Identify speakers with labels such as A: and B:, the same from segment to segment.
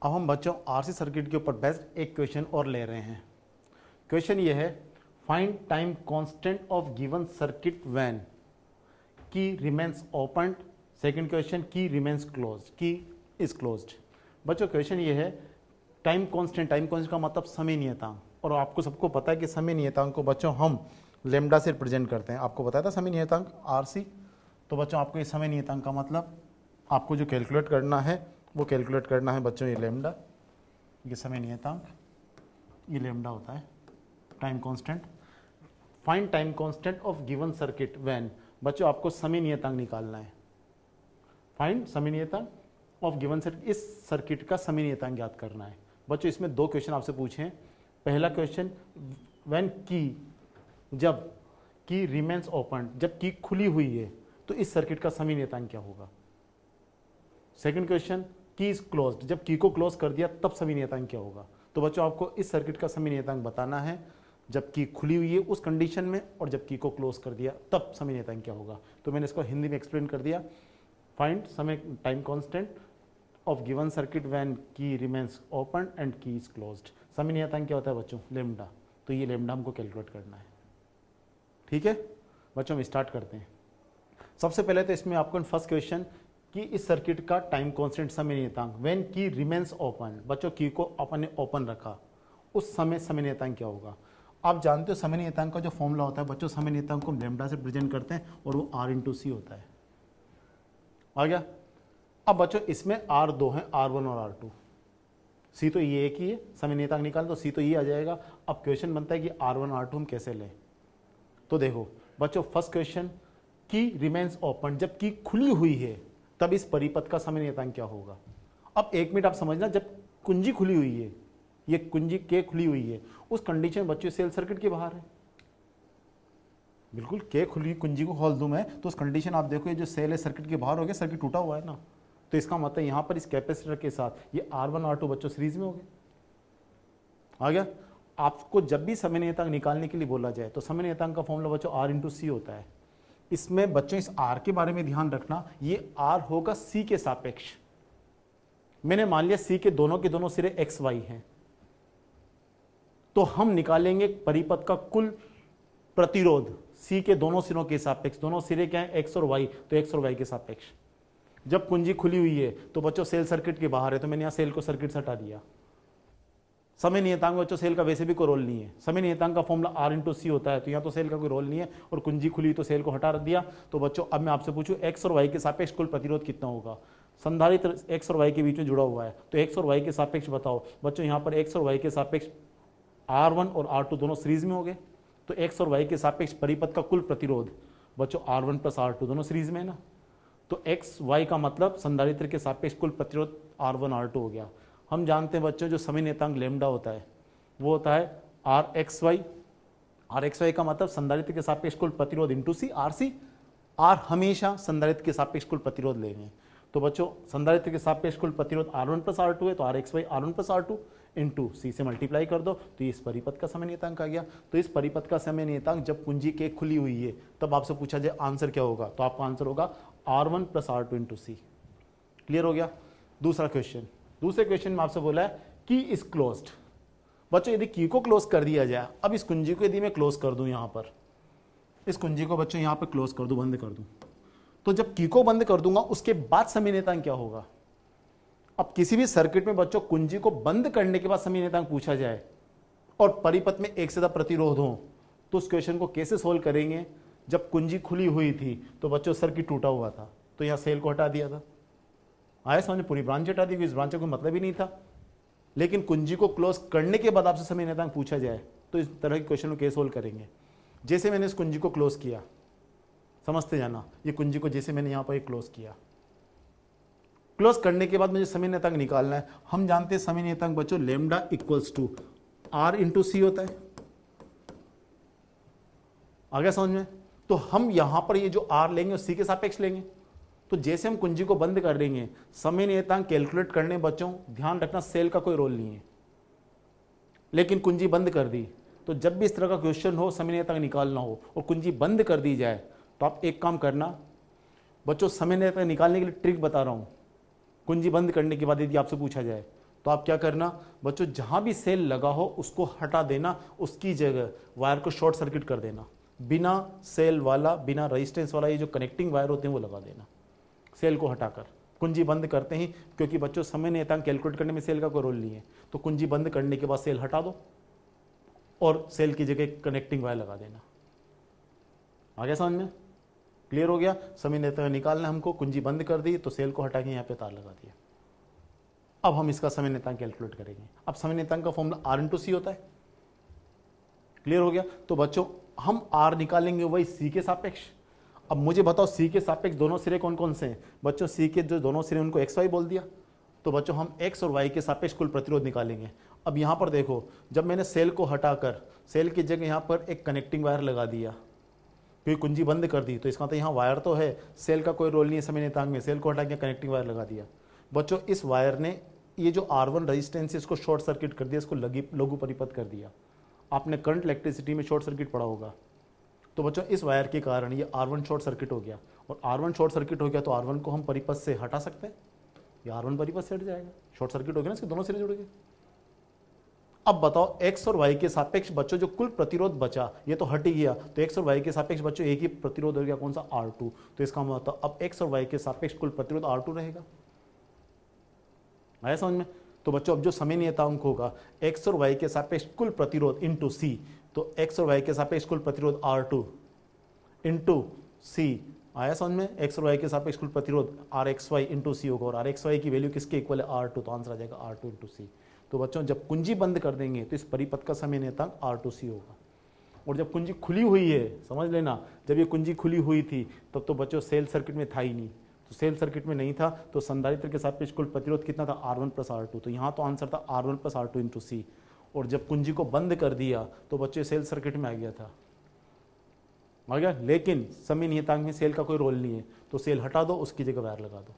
A: अब हम बच्चों आरसी सर्किट के ऊपर बेस्ड एक क्वेश्चन और ले रहे हैं। क्वेश्चन ये है, find time constant of given circuit when की रिमेन्स ओपन। सेकंड क्वेश्चन, की रिमेन्स क्लोज्ड, की इज क्लोज्ड। बच्चों क्वेश्चन ये है, टाइम कांस्टेंट का मतलब समय नियतांक, और आपको सबको पता है कि समय नियतांक को बच्चों हम लेमडा से रिप्रेजेंट करते हैं। आपको बताया था समय नियतांक आरसी। तो बच्चों आपको ये समय नियतांक का मतलब आपको जो कैलकुलेट करना है वो कैलकुलेट करना है बच्चों, ये लेमडा, ये समय नियतांक, ये लेमडा होता है time constant. Find time constant of given circuit when, बच्चों आपको समय नियतांक निकालना है। फाइंड समय नियतांक ऑफ गिवन सर्किट, इस सर्किट का समय नियतांक ज्ञात करना है। बच्चों इसमें दो क्वेश्चन आपसे पूछे हैं। पहला क्वेश्चन, व्हेन की, जब की रिमेन्स ओपन, जब की खुली हुई है तो इस सर्किट का समय नियतांक क्या होगा। सेकंड क्वेश्चन, की इज क्लोज्ड, जब की को क्लोज कर दिया तब समय नियतांक क्या होगा। तो बच्चों आपको इस सर्किट का समय नियतांक बताना है, जब की खुली हुई है उस कंडीशन में और जब की को क्लोज कर दिया तब समय नियतांक क्या होगा। तो मैंने इसको हिंदी में एक्सप्लेन कर दिया। फाइंड समय time constant of given circuit when की रिमेन्स ओपन एंड की इज क्लोज्ड। समय नियतांक क्या होता है बच्चों, लेमडा। तो ये लेमडा हमको कैलकुलेट करना है। ठीक है बच्चों, हम स्टार्ट करते हैं। सबसे पहले तो इसमें आपको फर्स्ट क्वेश्चन कि इस सर्किट का टाइम कांस्टेंट समय नियतांक व्हेन की रिमेन्स ओपन, बच्चों की को अपन ने ओपन रखा उस समय समय नियतांक क्या होगा। आप जानते हो समय नियतांक का जो फॉर्मूला होता है बच्चों, समय नियतांक को हम लेमडा से प्रेजेंट करते हैं और वो R इंटू सी होता है। आ गया। अब बच्चों इसमें R दो है, R1 और R2, सी तो ये एक ही है, समय नियतांक निकाल तो सी तो ये आ जाएगा। अब क्वेश्चन बनता है कि R1 R2 हम कैसे लें। तो देखो बच्चों फर्स्ट क्वेश्चन, की रिमेन्स ओपन, जब की खुली हुई है तब इस परिपथ का समय नियतांक क्या होगा। अब एक मिनट आप समझना, जब कुंजी खुली हुई है, ये कुंजी के खुली हुई है, उस कंडीशन में बच्चों सेल सर्किट के बाहर है। बिल्कुल के खुली कुंजी को खोल दूं मैं तो उस कंडीशन आप देखो, ये जो सेल है सर्किट के बाहर हो गया, सर्किट टूटा हुआ है ना। तो इसका मतलब यहां पर इस कैपेसिटर के साथ ये R1 R2 बच्चों सीरीज में हो गए। आ गया। आपको जब भी समय नियतांक निकालने के लिए बोला जाए तो समय नियतांक का फॉर्मूला बच्चों R इंटू सी होता है। इसमें बच्चों इस R के बारे में ध्यान रखना, ये R होगा C के सापेक्ष। मैंने मान लिया C के दोनों सिरे x y हैं, तो हम निकालेंगे परिपथ का कुल प्रतिरोध C के दोनों सिरों के सापेक्ष। दोनों सिरे क्या है, x और y, तो x और y के सापेक्ष। जब कुंजी खुली हुई है तो बच्चों सेल सर्किट के बाहर है, तो मैंने यहां सेल को सर्किट से हटा दिया। समय नियतांक बच्चों सेल का वैसे भी कोई रोल नहीं है, समय नियतांक का फॉर्मूला R इंटू सी होता है, तो यहाँ तो सेल का कोई रोल नहीं है और कुंजी खुली तो सेल को हटा दिया। तो बच्चों अब मैं आपसे पूछूं x और y के सापेक्ष कुल प्रतिरोध कितना होगा। संधारित्र x और y के बीच में जुड़ा हुआ है, तो x और y के सापेक्ष बताओ। बच्चों यहाँ पर x और y के सापेक्ष R1 और R2 दोनों सीरीज में हो गए, तो x और y के सापेक्ष परिपथ का कुल प्रतिरोध बच्चों R1 प्लस R2 दोनों सीरीज में है ना। तो x y का मतलब संधारित्र के सापेक्ष कुल प्रतिरोध R1 R2 हो गया। हम जानते हैं बच्चों जो समय नियतांक लेमडा होता है वो होता है RXY। RXY का मतलब संधारित्र के सापेक्ष कुल प्रतिरोध इंटू सी, RC। R हमेशा संधारित्र के सापेक्ष कुल प्रतिरोध लेंगे। तो बच्चों संधारित्र के सापेक्ष कुल प्रतिरोध R1 प्लस R2 है, तो RXY R1 plus R2 into सी से मल्टीप्लाई कर दो, तो इस परिपथ का समय नियतांक आ गया। तो इस परिपथ का समय नियतांक जब कुंजी के खुली हुई है तब आपसे पूछा जाए आंसर क्या होगा, तो आपका आंसर होगा R1 प्लस R2 इंटू सी। क्लियर हो गया। दूसरा क्वेश्चन, दूसरे क्वेश्चन में आपसे बोला है की इज क्लोज्ड। बच्चों यदि की को क्लोज कर दिया जाए, अब इस कुंजी को यदि मैं क्लोज कर दूं, यहां पर इस कुंजी को बच्चों यहां पर क्लोज कर दूं, बंद कर दूं, तो जब की को बंद कर दूंगा उसके बाद समय नियतांक क्या होगा। अब किसी भी सर्किट में बच्चों कुंजी को बंद करने के बाद समय नियतांक पूछा जाए और परिपथ में एक से ज्यादा प्रतिरोध हो, तो उस क्वेश्चन को कैसे सोल्व करेंगे। जब कुंजी खुली हुई थी तो बच्चों सर्किट टूटा हुआ था, तो यहां सेल को हटा दिया था। आया समझ, पूरी ब्रांच हटा दी, इस ब्रांच का कोई मतलब ही नहीं था। लेकिन कुंजी को क्लोज करने के बाद आपसे समय नियतांक पूछा जाए तो इस तरह के क्वेश्चन को कैसे सोल्व करेंगे। जैसे मैंने इस कुंजी को क्लोज किया, समझते जाना, ये कुंजी को जैसे मैंने यहां पर क्लोज किया, क्लोज करने के बाद मुझे समय नियतांक निकालना है। हम जानते हैं समय नियतांक बच्चों lambda equals to R into C होता है। आ गया समझ में। तो हम यहां पर ये जो R लेंगे सी के सापेक्ष लेंगे। तो जैसे हम कुंजी को बंद कर देंगे, समय नियतांक कैलकुलेट करने बच्चों ध्यान रखना सेल का कोई रोल नहीं है, लेकिन कुंजी बंद कर दी, तो जब भी इस तरह का क्वेश्चन हो समय नियतांक निकालना हो और कुंजी बंद कर दी जाए, तो आप एक काम करना बच्चों, समय नियतांक निकालने के लिए ट्रिक बता रहा हूं। कुंजी बंद करने के बाद यदि आपसे पूछा जाए तो आप क्या करना बच्चों, जहां भी सेल लगा हो उसको हटा देना, उसकी जगह वायर को शॉर्ट सर्किट कर देना, बिना सेल वाला बिना रेजिस्टेंस वाला ये जो कनेक्टिंग वायर होते हैं वो लगा देना, सेल को हटाकर। कुंजी बंद करते ही, क्योंकि बच्चों समय नियतांक कैलकुलेट करने में सेल का कोई रोल नहीं है, तो कुंजी बंद करने के बाद सेल हटा दो और सेल की जगह कनेक्टिंग वायर लगा देना। आ गया समझ में? क्लियर हो गया? समय नियतांक निकालना हमको, कुंजी बंद कर दी तो सेल को हटा के यहाँ पे तार लगा दिया। अब हम इसका समय नियतांक कैलकुलेट करेंगे। अब समय नियतांक का फॉर्मूला आर इंटू सी होता है। क्लियर हो गया? तो बच्चों हम आर निकालेंगे वही सी के सापेक्ष। अब मुझे बताओ सी के सापेक्ष दोनों सिरे कौन कौन से हैं? बच्चों सी के जो दोनों सिरे उनको एक्स वाई बोल दिया, तो बच्चों हम एक्स और वाई के सापेक्ष कुल प्रतिरोध निकालेंगे। अब यहां पर देखो, जब मैंने सेल को हटाकर सेल की जगह यहां पर एक कनेक्टिंग वायर लगा दिया, क्योंकि कुंजी बंद कर दी, तो इसका मतलब यहाँ वायर तो है, सेल का कोई रोल नहीं है समय नियतांक में, सेल को हटा के कनेक्टिंग वायर लगा दिया। बच्चों इस वायर ने ये जो R1 रेजिस्टेंस है इसको शॉर्ट सर्किट कर दिया, इसको लघु परिपथ कर दिया। आपने करंट इलेक्ट्रिसिटी में शॉर्ट सर्किट पढ़ा होगा। तो बच्चों इस वायर के कारण ये R1 शॉर्ट सर्किट हो गया, और R1 शॉर्ट सर्किट हो गया तो R1 को हम परिपथ से हटा सकते हैं, ये R1 परिपथ से हट जाएगा, शॉर्ट सर्किट हो गया ना, इसके दोनों सिरे जुड़ गए। अब बताओ x और y के सापेक्ष बच्चों जो कुल प्रतिरोध बचा, ये तो हट ही गया, तो x और y के सापेक्ष बच्चों एक ही प्रतिरोध हो गया, कौन सा? R2। तो इसका मतलब अब x और y के सापेक्ष कुल प्रतिरोध R2 रहेगा। आया समझ में? तो बच्चों अब जो समय नियतांक होगा x और y के सापेक्ष कुल प्रतिरोध इंटू सी, तो x और y के सापेक्ष कुल प्रतिरोध R2 इंटू सी। आया समझ में? x और y के सापेक्ष कुल प्रतिरोध RXY इंटू सी होगा, और RXY की वैल्यू किसके इक्वल है? R2, तो आंसर आ जाएगा R2 इंटू सी। तो बच्चों जब कुंजी बंद कर देंगे तो इस परिपथ का समय नियतांक R2C होगा, और जब कुंजी खुली हुई है, समझ लेना, जब ये कुंजी खुली हुई थी तब तो बच्चों सेल सर्किट में था ही नहीं, तो सेल सर्किट में नहीं था तो संधारित्र के सापेक्ष कुल प्रतिरोध कितना था? R1 plus R2। तो यहाँ तो आंसर था R1 प्लस R2 इंटू सी, और जब कुंजी को बंद कर दिया तो बच्चे सेल सर्किट में आ गया था, आ गया। लेकिन समय नियतांक में सेल का कोई रोल नहीं है, तो सेल हटा दो, उसकी जगह वायर लगा दो।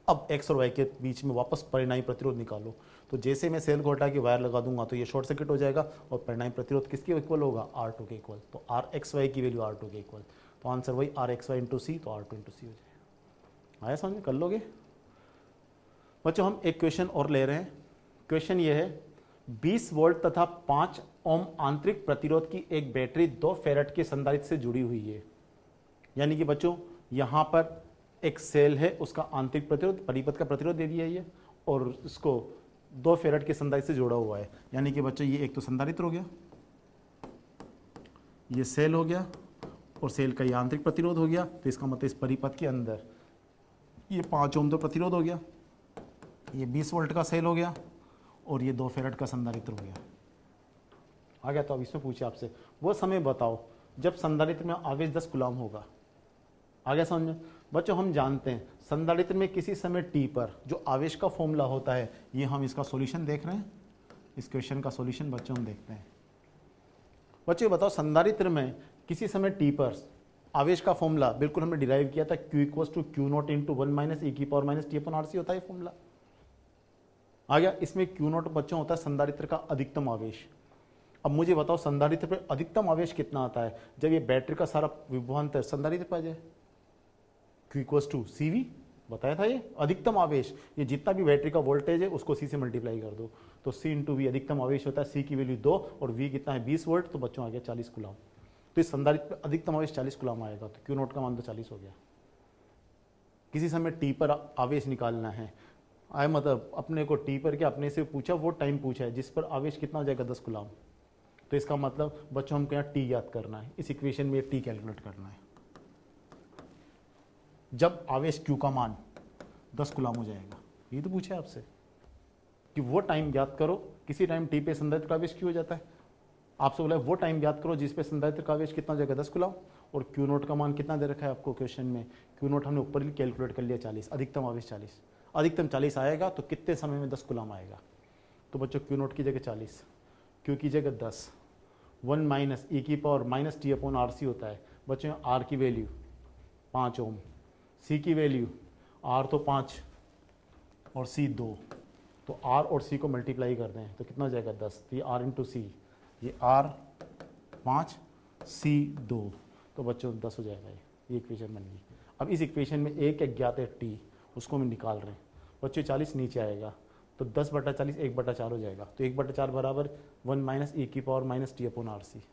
A: अब x और y के बीच में वापस परिणामी प्रतिरोध निकालो, तो जैसे मैं सेल को हटा के वायर लगा दूंगा तो ये शॉर्ट सर्किट हो जाएगा, और परिणामी प्रतिरोध किसके इक्वल होगा? R2 के इक्वल। तो RXY की वैल्यू R2 के इक्वल, तो आंसर वही RXY इंटू सी, तो R2 इंटू सी हो जाएगा। आया समझ में? कर लोगे बच्चों? हम एक क्वेश्चन और ले रहे हैं। क्वेश्चन ये है, 20 वोल्ट तथा 5 ओम आंतरिक प्रतिरोध की एक बैटरी 2 फेरेट के संधारित्र से जुड़ी हुई है। यानी कि बच्चों यहां पर एक सेल है, उसका आंतरिक प्रतिरोध परिपथ का प्रतिरोध दे दिया है, और इसको 2 फेरेट के संधारित्र से जोड़ा हुआ है। यानी कि बच्चों ये एक तो संधारित्र हो गया, ये सेल हो गया, और सेल का ये आंतरिक प्रतिरोध हो गया। तो इसका मतलब इस परिपथ के अंदर ये 5 ओम तो प्रतिरोध हो गया, ये 20 वोल्ट का सेल हो गया, और ये 2 फेरेट का संधारित्र हो गया। आ गया? तो अब इसमें पूछे आपसे वो समय बताओ जब संधारित्र में आवेश 10 कूलम होगा। आ गया समझ में? बच्चों हम जानते हैं संधारित्र में किसी समय t पर जो आवेश का फॉर्मूला होता है, ये हम इसका सॉल्यूशन देख रहे हैं, इस क्वेश्चन का सॉल्यूशन बच्चों हम देखते हैं। बच्चों बताओ संधारित्र में किसी समय t पर आवेश का फॉर्मूला बिल्कुल हमने डिराइव किया था, Q equals to Q not into 1 minus e की power minus t upon RC होता है फॉर्मूला। आ गया? इसमें Q नॉट बच्चों होता है संधारित्र का अधिकतम आवेश। अब मुझे बताओ संधारित्र पर अधिकतम आवेश कितना आता है जब ये बैटरी का सारा विभवांतर संधारित्र पर आ जाए? Q इक्वल्स टू CV बताया था, ये अधिकतम आवेश, ये जितना भी बैटरी का वोल्टेज है उसको C से मल्टीप्लाई कर दो, तो C इंटू V अधिकतम आवेश होता है। C की वैल्यू 2 और V कितना है? 20 वोल्ट, तो बच्चों आ गया 40 कूलम। तो इस संधारित्र पर अधिकतम आवेश 40 कूलम आएगा, तो Q नोट का मान तो 40 हो गया। किसी समय T पर आवेश निकालना है, आए मतलब अपने को T पर क्या अपने से पूछा, वो टाइम पूछा है जिस पर आवेश कितना हो जाएगा? 10 कूलम। तो इसका मतलब बच्चों हमको यहाँ T याद करना है, इस इक्वेशन में T कैलकुलेट करना है। जब आवेश Q का मान 10 कूलम हो जाएगा, ये तो पूछे आपसे कि वो टाइम याद करो किसी टाइम T पे संधारित्र का आवेश Q हो जाता है। आपसे बोला है वो टाइम याद करो जिस पे संधारित्र का आवेश कितना हो जाएगा? 10 कूलम, और Q नोट का मान कितना दे रखा है आपको क्वेश्चन में? Q नोट हमने ऊपर कैलकुलेट कर लिया 40, अधिकतम आवेश 40, अधिकतम 40 आएगा तो कितने समय में 10 कूलम आएगा? तो बच्चों Q नोट की जगह 40, Q की जगह 10, 1 माइनस e की power minus t upon RC होता है। बच्चों R की वैल्यू 5 ओम, C की वैल्यू R तो 5 और C 2, तो R और C को मल्टीप्लाई कर दें तो कितना हो जाएगा? 10। तो ये R इंटू सी, ये R 5 C 2, तो बच्चों 10 हो जाएगा। ये इक्वेशन बन गई। अब इस इक्वेशन में एक अज्ञात है T, उसको हम निकाल रहे हैं। बच्चों 40 नीचे आएगा तो 10/40 1/4 हो जाएगा। तो 1/4 बराबर 1 माइनस ई की power minus T upon R C.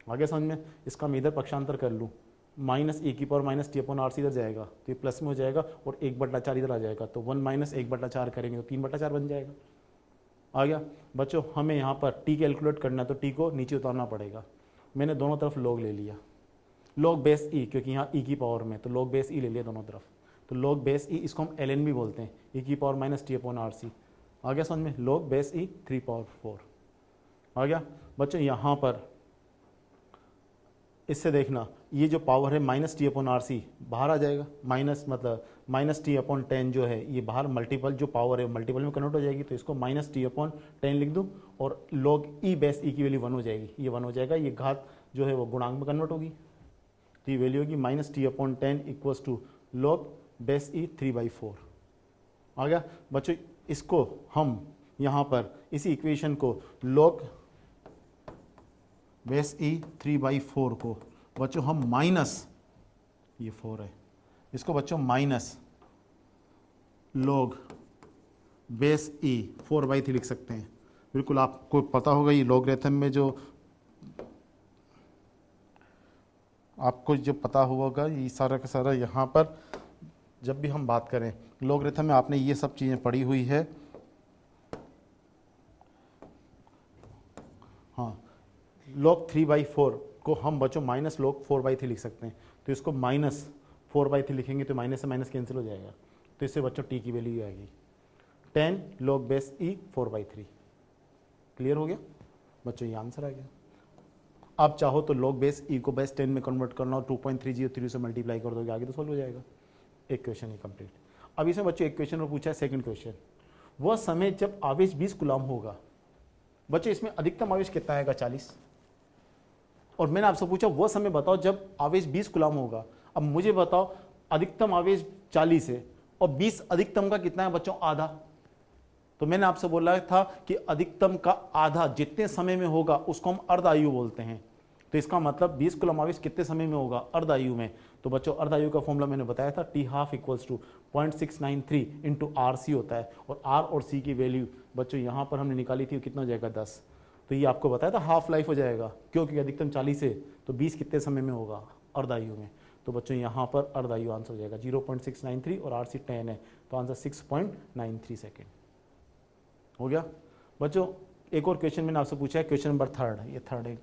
A: आगे समझ में, इसका मैं इधर पक्षांतर कर लूँ, माइनस ई की power minus T upon R C इधर जाएगा तो ये प्लस में हो जाएगा और 1/4 इधर आ जाएगा। तो 1 माइनस 1/4 करेंगे तो 3/4 बन जाएगा। आ गया बच्चों, हमें यहाँ पर टी कैलकुलेट करना है तो टी को नीचे उतारना पड़ेगा। मैंने दोनों तरफ लॉग ले लिया, लॉग बेस ई, क्योंकि यहाँ ई की पावर में, तो लॉग बेस ई ले लिया दोनों तरफ। तो लॉग बेस ई, इसको हम ln भी बोलते हैं, ई की power minus T upon R C. आ गया समझ में, लॉग बेस ई 3/4 आ गया बच्चों। यहाँ पर इससे देखना, ये जो पावर है minus T upon R C बाहर आ जाएगा, माइनस मतलब माइनस टी अपॉन 10 जो है ये बाहर, मल्टीपल जो पावर है मल्टीपल में कन्वर्ट हो जाएगी, तो इसको माइनस टी अपॉन 10 लिख दूँ और लॉग ई बेस ई की वैल्यू 1 हो जाएगी, ये 1 हो जाएगा, ये घात जो है वो गुणांक में कन्वर्ट होगी, तो ये वैल्यू होगी minus T upon 10 equals to log base e 3/4। आ गया बच्चों, इसको हम यहाँ पर इसी इक्वेशन को लॉग बेस ई 3/4 को बच्चों हम माइनस, ये 4 है, इसको बच्चों माइनस लॉग बेस ई 4/3 लिख सकते हैं। बिल्कुल आपको पता होगा ये लॉगरिथम में जो आपको जो पता होगा ये सारा का सारा, यहाँ पर जब भी हम बात करें लॉगरिथम में आपने ये सब चीज़ें पढ़ी हुई है। हाँ, लॉग 3/4 को हम बच्चों माइनस लॉग 4/3 लिख सकते हैं। तो इसको माइनस 4/3 लिखेंगे तो माइनस से माइनस कैंसिल हो जाएगा, तो इससे बच्चों टी की वैल्यू आएगी 10 लॉग बेस ई 4/3। क्लियर हो गया बच्चों, ये आंसर आ गया। आप चाहो तो लॉग बेस ई को बेस 10 में कन्वर्ट करना और 2.303 से मल्टीप्लाई कर दोगे, आगे तो सॉल्व हो जाएगा। एक क्वेश्चन ही कंप्लीट। अब इसमें बच्चों एक क्वेश्चन और पूछा है, सेकंड क्वेश्चन, वह समय जब आवेश 20 कूलम होगा। बच्चों इसमें अधिकतम आवेश कितना आएगा 40, और मैंने आपसे पूछा वह समय बताओ जब आवेश 20 कूलम होगा। अब मुझे बताओ अधिकतम आवेश 40 है और 20 अधिकतम का कितना है बच्चों, आधा। तो मैंने आपसे बोला था कि अधिकतम का आधा जितने समय में होगा उसको हम अर्ध आयु बोलते हैं। तो इसका मतलब 20 कूलम आवेश कितने समय में होगा, अर्ध आयु में। तो बच्चों अर्ध आयु का फॉर्मूला मैंने बताया था, T12 equals to 0.693 into R C होता है, और आर और सी की वैल्यू बच्चों यहाँ पर हमने निकाली थी, कितना हो जाएगा 10। तो ये आपको बताया था हाफ लाइफ हो जाएगा, क्योंकि अधिकतम 40 है तो 20 कितने समय में होगा, अर्ध आयु में। तो बच्चों यहाँ पर अर्ध आयु आंसर हो जाएगा 0.693 और आर सी 10 है तो आंसर 6.93 सेकेंड हो गया। बच्चों एक और क्वेश्चन मैंने आपसे पूछा है, क्वेश्चन नंबर 3, ये 3 है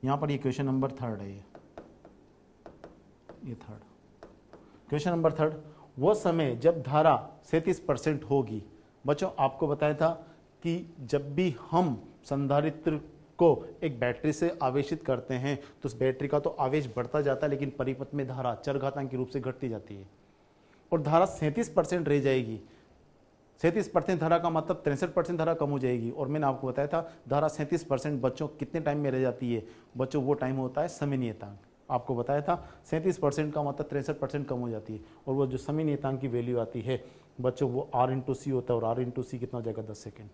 A: यहाँ पर, ये क्वेश्चन नंबर 3 है, ये 3 क्वेश्चन नंबर 3, वो समय जब धारा 37% होगी। बच्चों आपको बताया था कि जब भी हम संधारित्र को एक बैटरी से आवेशित करते हैं तो उस बैटरी का तो आवेश बढ़ता जाता है, लेकिन परिपथ में धारा चरघातांक के रूप से घटती जाती है और धारा 37% रह जाएगी। 37% धारा का मतलब 63% धारा कम हो जाएगी। और मैंने आपको बताया था धारा 37% बच्चों कितने टाइम में रह जाती है बच्चों, वो टाइम होता है समय नियतांक। आपको बताया था 37% का मतलब 63% कम हो जाती है, और वो जो समय नियतांक की वैल्यू आती है बच्चों वो R इंटू सी होता है, और R इंटू सी कितना हो जाएगा 10 सेकेंड।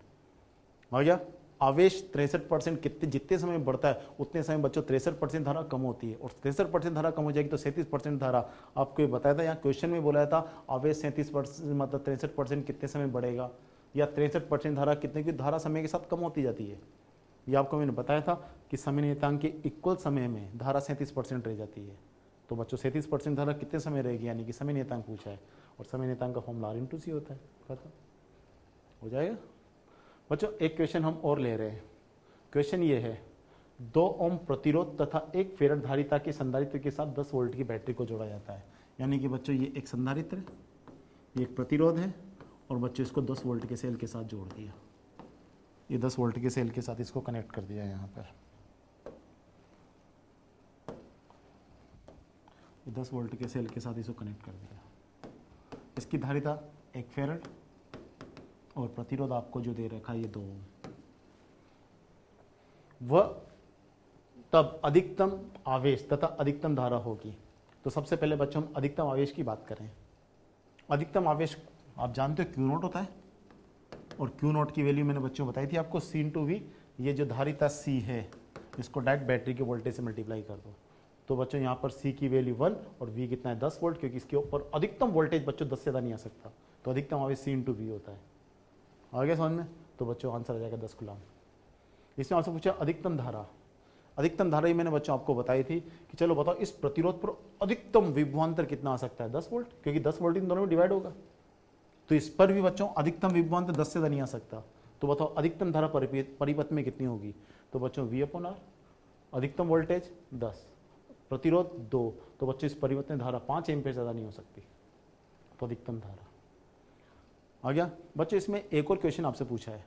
A: आ गया, आवेश 63% कितने जितने समय में बढ़ता है उतने समय बच्चों 63% धारा कम होती है, और 63% धारा कम हो जाएगी तो 37% धारा। आपको ये बताया था यहाँ क्वेश्चन में बोला था आवेश 37% मतलब 63% कितने समय बढ़ेगा, या 63% धारा कितने की धारा समय के साथ कम होती जाती है। ये आपको मैंने बताया था कि समय नियतांक के इक्वल समय में धारा 37% रह जाती है। तो बच्चों 37% धारा कितने समय रहेगी, यानी कि समय नियतांक पूछा है, और समय नियतांक का फॉर्मूला R इंटू सी होता है। खत्म हो जाएगा। बच्चों एक क्वेश्चन हम और ले रहे हैं। क्वेश्चन ये है, 2 ओम प्रतिरोध तथा 1 फेरड धारिता के संधारित्र के साथ 10 वोल्ट की बैटरी को जोड़ा जाता है। यानी कि बच्चों ये एक संधारित्र है, ये एक प्रतिरोध है, और बच्चों इसको 10 वोल्ट के सेल के साथ जोड़ दिया। ये 10 वोल्ट के सेल के साथ इसको कनेक्ट कर दिया यहाँ पर। ये 10 वोल्ट के सेल के साथ इसको कनेक्ट कर दिया। इसकी धारिता 1 फेरड और प्रतिरोध आपको जो दे रखा है ये 2 ओम। वह तब अधिकतम आवेश तथा अधिकतम धारा होगी। तो सबसे पहले बच्चों हम अधिकतम आवेश की बात करें। अधिकतम आवेश आप जानते हो क्यू नॉट होता है, और क्यू नॉट की वैल्यू मैंने बच्चों बताई थी आपको C इंटू वी। ये जो धारिता C है इसको डायरेक्ट बैटरी के वोल्टेज से मल्टीप्लाई कर दो। तो बच्चों यहाँ पर C की वैल्यू 1 और V कितना है 10 वोल्ट, क्योंकि इसके ऊपर अधिकतम वोल्टेज बच्चों 10 से ज़्यादा नहीं आ सकता, तो अधिकतम आवेश C इंटू वी होता है। आ गया समझ में? तो बच्चों आंसर आ जाएगा 10 कूलम। इसमें आपसे पूछा अधिकतम धारा। अधिकतम धारा ही मैंने बच्चों आपको बताई थी कि चलो बताओ इस प्रतिरोध पर अधिकतम विभवांतर कितना आ सकता है, 10 वोल्ट, क्योंकि 10 वोल्ट इन दोनों में डिवाइड होगा। तो इस पर भी बच्चों अधिकतम विभवांतर 10 से ज़्यादा नहीं आ सकता। तो बताओ अधिकतम धारा परिपथ में कितनी होगी? तो बच्चों V/R, अधिकतम वोल्टेज 10, प्रतिरोध 2, तो बच्चों इस परिपथ में धारा 5 एम्पीयर ज़्यादा नहीं हो सकती। तो अधिकतम धारा आ गया। बच्चों इसमें एक और क्वेश्चन आपसे पूछा है,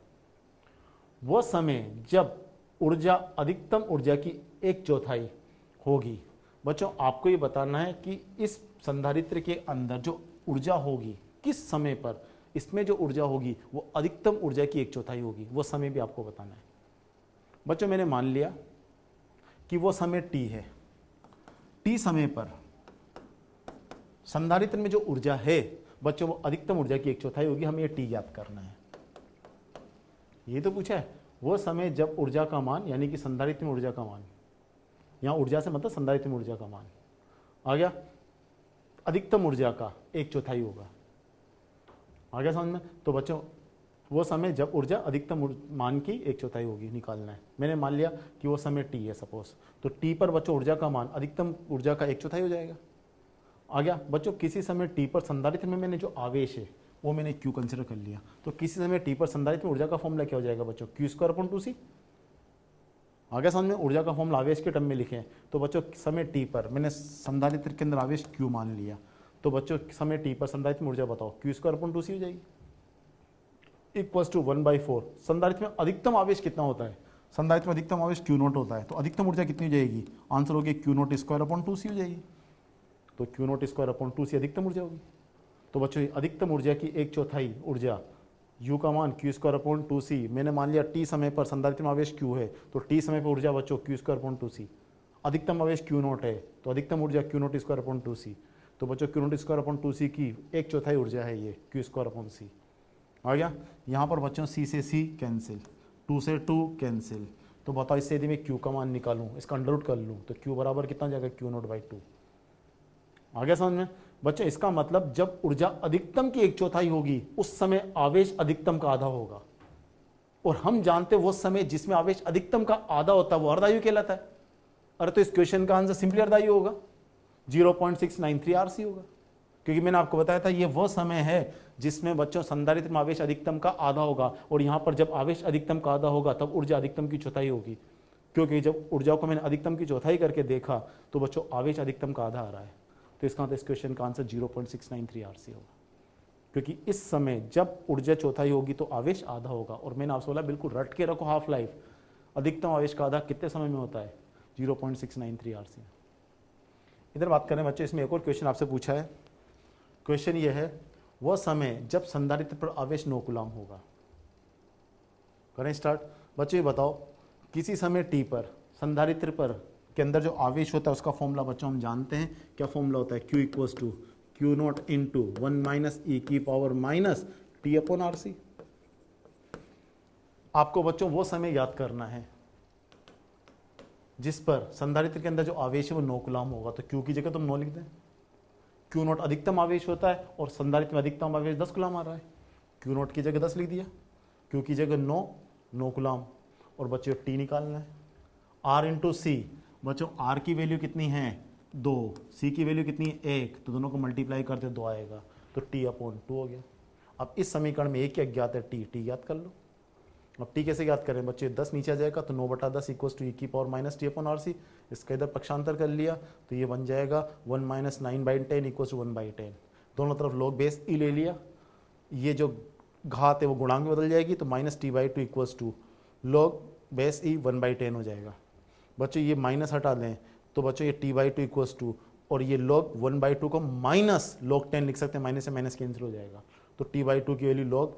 A: वह समय जब ऊर्जा अधिकतम ऊर्जा की 1/4 होगी। बच्चों आपको ये बताना है कि इस संधारित्र के अंदर जो ऊर्जा होगी किस समय पर, इसमें जो ऊर्जा होगी वो अधिकतम ऊर्जा की 1/4 होगी, वो समय भी आपको बताना है। बच्चों मैंने मान लिया कि वो समय t है, t समय पर संधारित्र में जो ऊर्जा है बच्चों वो अधिकतम ऊर्जा की 1/4 होगी, हमें ये t ज्ञात करना है। ये तो पूछा है, वो समय जब ऊर्जा का मान, यानी कि संधारित्र में ऊर्जा का मान, यहां ऊर्जा से मतलब संधारित्र में ऊर्जा का मान आ गया, अधिकतम ऊर्जा का 1/4 होगा। आ गया समझ में? तो बच्चों वो समय जब ऊर्जा अधिकतम मान की 1/4 होगी, निकालना है। मैंने मान लिया कि वो समय t है सपोज, तो t पर बच्चों ऊर्जा का मान अधिकतम ऊर्जा का 1/4 हो जाएगा। आ गया बच्चों, किसी समय t पर संधारित्र में मैंने जो आवेश है वो मैंने q कंसिडर कर लिया, तो किसी समय t पर संधारित्र में ऊर्जा का फॉर्मूला क्या हो जाएगा बच्चों? q²/2c। आ गया समझ में? ऊर्जा का फॉर्मूला आवेश के टर्म में लिखे हैं, तो बच्चों समय t पर मैंने संधारित्र के अंदर आवेश q मान लिया, तो बच्चों समय t पर संधारित्र में ऊर्जा बताओ, q²/2c हो जाएगी, इक्वल्स टू 1/4। संधारित्र में अधिकतम आवेश कितना होता है? संधारित्र में अधिकतम आवेश Q0 होता है, तो अधिकतम ऊर्जा कितनी हो जाएगी? आंसर हो गया Q0²/2c हो जाएगी। तो Q0²/2c अधिकतम ऊर्जा होगी। तो बच्चों अधिकतम ऊर्जा की 1/4 ऊर्जा U का मान Q²/2c, मैंने मान लिया t समय पर संधारित्र में आवेश Q है, तो t समय पर ऊर्जा बच्चों Q²/2c, अधिकतम आवेश Q0 है, तो अधिकतम ऊर्जा Q0²/2c, तो बच्चों Q0²/2c की 1/4 ऊर्जा है ये Q²/c। आ गया। यहाँ पर बच्चों c से c कैंसिल, 2 से 2 कैंसिल, तो बताओ इससे यदि मैं q का मान निकालूं, इसका अंडर रूट कर लूं, तो q बराबर कितना जाएगा? Q0/2। आ गया समझ में? बच्चों इसका मतलब जब ऊर्जा अधिकतम की 1/4 होगी उस समय आवेश अधिकतम का आधा होगा, और हम जानते वो समय जिसमें आवेश अधिकतम का आधा होता है वो अर्धायु कहलाता है। अरे तो इस क्वेश्चन का आंसर सिंपली अर्धायु होगा, 0.693 RC होगा, क्योंकि मैंने आपको बताया था ये वो समय है जिसमें बच्चों संधारित्र में आवेश अधिकतम का आधा होगा, और यहाँ पर जब आवेश अधिकतम का आधा होगा तब ऊर्जा अधिकतम की चौथाई होगी, क्योंकि जब ऊर्जा को मैंने अधिकतम की चौथाई करके देखा तो बच्चों आवेश अधिकतम का आधा आ रहा है। तो इसका मतलब इस क्वेश्चन का आंसर 0.693 RC होगा, क्योंकि इस समय जब ऊर्जा चौथाई होगी तो आवेश आधा होगा, और मैंने आपसे बोला बिल्कुल रट के रखो, हाफ लाइफ अधिकतम आवेश का आधा कितने समय में होता है? 0.693 RC। इधर बात करें बच्चों, इसमें एक और क्वेश्चन आपसे पूछा है। क्वेश्चन ये है, वह समय जब संधारित्र पर आवेश 9 कूलम होगा। करें स्टार्ट। बच्चों ये बताओ किसी समय t पर संधारित्र पर के अंदर जो आवेश होता है उसका फॉर्मूला बच्चों हम जानते हैं, क्या फॉर्मूला होता है? q equals to Q0 into 1 - (e⁻) t/RC। आपको बच्चों वो समय याद करना है जिस पर संधारित्र के अंदर जो आवेश है वो 9 कूलम होगा, तो q की जगह तुम 9 लिख दें। Q0 अधिकतम आवेश होता है और संधारित्र में अधिकतम आवेश 10 कूलम आ रहा है, Q0 की जगह 10 लिख दिया, Q की जगह 9 कूलम, और बच्चों t निकालना है। R इंटू सी, बच्चों R की वैल्यू कितनी है? 2, C की वैल्यू कितनी है? 1, तो दोनों को मल्टीप्लाई करते 2 आएगा, तो t/2 हो गया। अब इस समीकरण में एक क्या ज्ञात है? t ज्ञात कर लो। अब t कैसे ज्ञात करें बच्चे? 10 नीचे आ जाएगा, तो 9/10 इक्वल्स टू e⁻ t/RC। इसका इधर पक्षांतर कर लिया तो ये बन जाएगा 1 - 9/10 इक्वल्स टू 1/10। दोनों तरफ log बेस e ले लिया, ये जो घात है वो गुणांक में बदल जाएगी, तो -t/2 equals to log base e 1/10 हो जाएगा। बच्चों ये माइनस हटा दें तो बच्चों ये t/2 इक्वल्स टू, और ये log 1/2 को माइनस log 10 लिख सकते हैं, माइनस से माइनस कैंसिल हो जाएगा, तो t/2 की वैल्यू log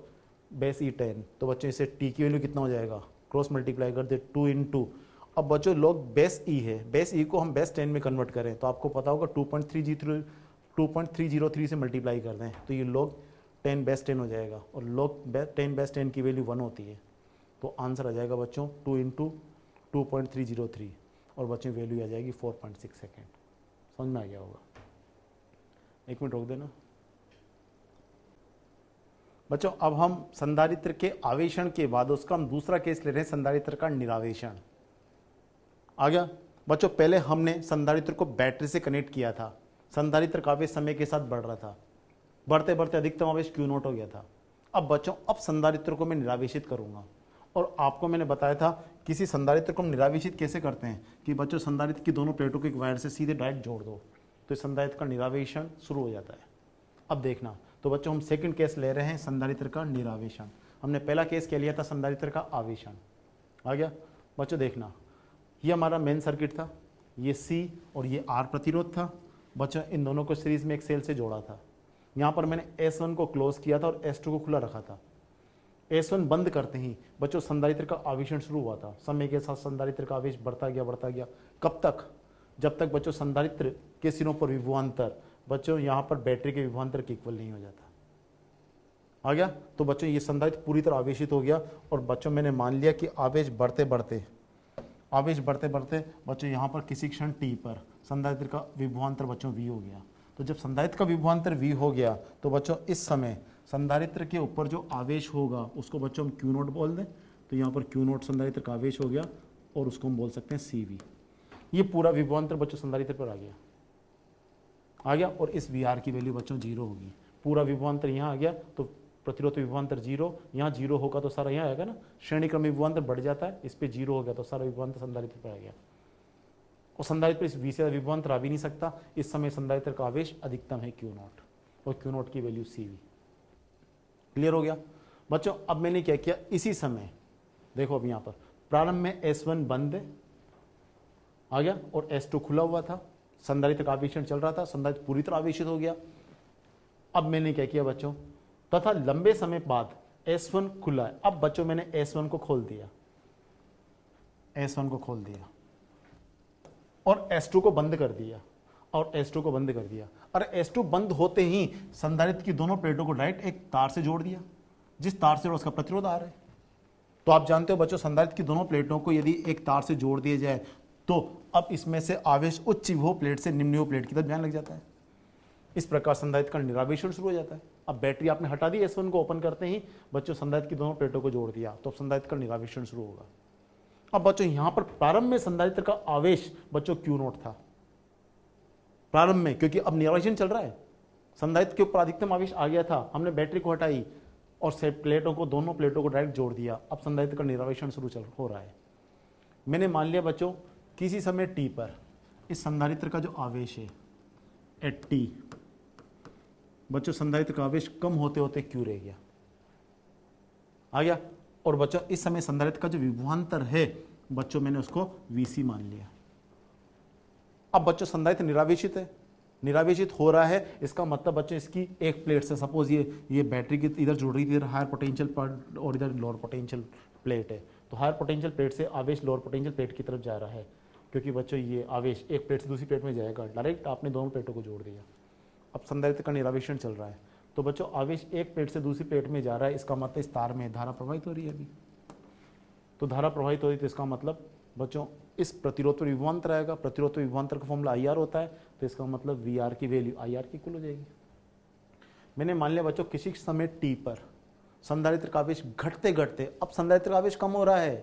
A: बेस ई 10। तो बच्चों इसे t की वैल्यू कितना हो जाएगा? क्रॉस मल्टीप्लाई कर दे 2 इंटू, अब बच्चों log बेस ई है, बेस ई को हम बेस 10 में कन्वर्ट करें तो आपको पता होगा 2.303 से मल्टीप्लाई कर दें तो ये log 10 बेस 10 हो जाएगा, और log 10 बेस 10 की वैल्यू 1 होती है, तो आंसर आ जाएगा बच्चों 2 इंटू 2.303, और बच्चों वैल्यू आ जाएगी 4.6 सेकेंड। समझ में आ गया होगा? 1 मिनट रोक देना। बच्चों अब हम संधारित्र के आवेशन के बाद उसका हम दूसरा केस ले रहे हैं, संधारित्र का निरावेशन। आ गया बच्चों, पहले हमने संधारित्र को बैटरी से कनेक्ट किया था, संधारित्र का आवेश समय के साथ बढ़ रहा था, बढ़ते बढ़ते अधिकतम आवेश Q नॉट हो गया था। अब बच्चों अब संधारित्र को मैं निरावेशित करूंगा, और आपको मैंने बताया था किसी संधारित्र को हम निरावेशित कैसे करते हैं कि बच्चों संधारित्र की दोनों प्लेटों को एक वायर से सीधे डायरेक्ट जोड़ दो, तो इस संधारित्र का निरावेशन शुरू हो जाता है। अब देखना, तो बच्चों हम सेकंड केस ले रहे हैं संधारित्र का निरावेशन। हमने पहला केस क्या लिया था, संधारित्र का आवेशन। आ गया बच्चों, देखना ये हमारा मेन सर्किट था, ये C और ये R प्रतिरोध था। बच्चों इन दोनों को सीरीज में एक सेल से जोड़ा था। यहाँ पर मैंने S1 को क्लोज किया था और S2 को खुला रखा था। S1 बंद करते ही बच्चों संधारित्र का आवेशन शुरू हुआ था। समय के साथ संधारित्र का आवेश बढ़ता गया। कब तक? जब तक बच्चों संधारित्र के सिरों पर विभवांतर बच्चों यहाँ पर बैटरी के विभवांतर के इक्वल नहीं हो जाता। आ गया? तो बच्चों ये संधारित्र पूरी तरह आवेशित हो गया, और बच्चों मैंने मान लिया कि आवेश बढ़ते बढ़ते बच्चों यहाँ पर किसी क्षण t पर संधारित्र का विभवांतर बच्चों v हो गया। तो जब संधारित्र का विभवांतर v हो गया तो बच्चों इस समय संधारित्र के ऊपर जो आवेश होगा उसको बच्चों हम Q नोट बोल दें। तो यहाँ पर Q नोट संधारित्र का आवेश हो गया, और उसको हम बोल सकते हैं CV। ये पूरा विभवांतर बच्चों संधारित्र पर आ गया, और इस VR की वैल्यू बच्चों 0 होगी। पूरा विभवांतर यहाँ आ गया तो प्रतिरोध विभवांतर 0, यहाँ 0 होगा तो सारा यहाँ आएगा ना, श्रेणी क्रम विभवांतर बढ़ जाता है, इस पे 0 हो गया तो सारा विभवांतर संधारित्र पर आ गया, और संधारित्र इस V से विभवांतर आ भी नहीं सकता। इस समय संधारित्र का आवेश अधिकतम है Q नोट, और Q नोट की वैल्यू CV। क्लियर हो गया बच्चों? अब मैंने क्या किया, इसी समय देखो अब यहाँ पर प्रारंभ में S1 बंद आ गया और S2 खुला हुआ था, संधारित्र का आवेशन चल रहा था, संधारित्र पूरी तरह आवेशित हो गया। अब मैंने क्या किया बच्चों, तथा लंबे समय बाद S1 खुला है। अब बच्चों मैंने S1 को खोल दिया, और S2 को बंद कर दिया, और S2 बंद होते ही संधारित्र की दोनों प्लेटों को डायरेक्ट एक तार से जोड़ दिया, जिस तार से उसका प्रतिरोध आ रहा है। तो आप जानते हो बच्चों संधारित्र की दोनों प्लेटों को यदि एक तार से जोड़ दिया जाए तो अब इसमें से आवेश उच्च विभव प्लेट से निम्न विभव प्लेट की तरफ जाने लग जाता है। इस प्रकार संधारित्र का निरावेशन शुरू हो जाता है। अब बैटरी आपने हटा दी, S1 को ओपन करते ही बच्चों संधारित्र की दोनों प्लेटों को जोड़ दिया, तो अब संधारित्र का निरावेशन शुरू होगा। अब बच्चों यहां पर प्रारंभ में संधारित्र का आवेश बच्चों Q नोट था प्रारंभ में, क्योंकि अब निरावेशन चल रहा है, संधारित्र के ऊपर अधिकतम आवेश आ गया था, हमने बैटरी को हटाई और दोनों प्लेटों को डायरेक्ट जोड़ दिया। अब संधारित्र का निरावेशन शुरू हो रहा है। मैंने मान लिया बच्चों किसी समय t पर इस संधारित्र का जो आवेश है एट t, बच्चों संधारित्र का आवेश कम होते होते Q रह गया, आ गया। और बच्चों इस समय संधारित्र का जो विभवांतर है बच्चों मैंने उसको VC मान लिया। अब बच्चों संधारित्र निरावेशित हो रहा है, इसका मतलब बच्चों इसकी एक प्लेट से, सपोज ये बैटरी की इधर जुड़ रही थी, इधर हायर पोटेंशियल पार्ट और इधर लोअर पोटेंशियल प्लेट है, तो हायर पोटेंशियल प्लेट से आवेश लोअर पोटेंशियल प्लेट की तरफ जा रहा है, क्योंकि बच्चों ये आवेश एक प्लेट से दूसरी प्लेट में जाएगा, डायरेक्ट आपने दोनों प्लेटों को जोड़ दिया। अब संधारित्र का निरावेशन चल रहा है, तो बच्चों आवेश एक प्लेट से दूसरी प्लेट में जा रहा है, इसका मतलब इस तार में धारा प्रवाहित हो रही है अभी, तो धारा प्रवाहित हो रही है, तो इसका मतलब बच्चों इस प्रतिरोध पर विभवांतर आएगा, प्रतिरोध पर विभवांतर का फॉर्मूला IR होता है, तो इसका मतलब VR की वैल्यू IR की इक्वल हो जाएगी। मैंने मान लिया बच्चों किसी समय t पर संधारित्र का आवेश घटते घटते अब संधारित्र का आवेश कम हो रहा है।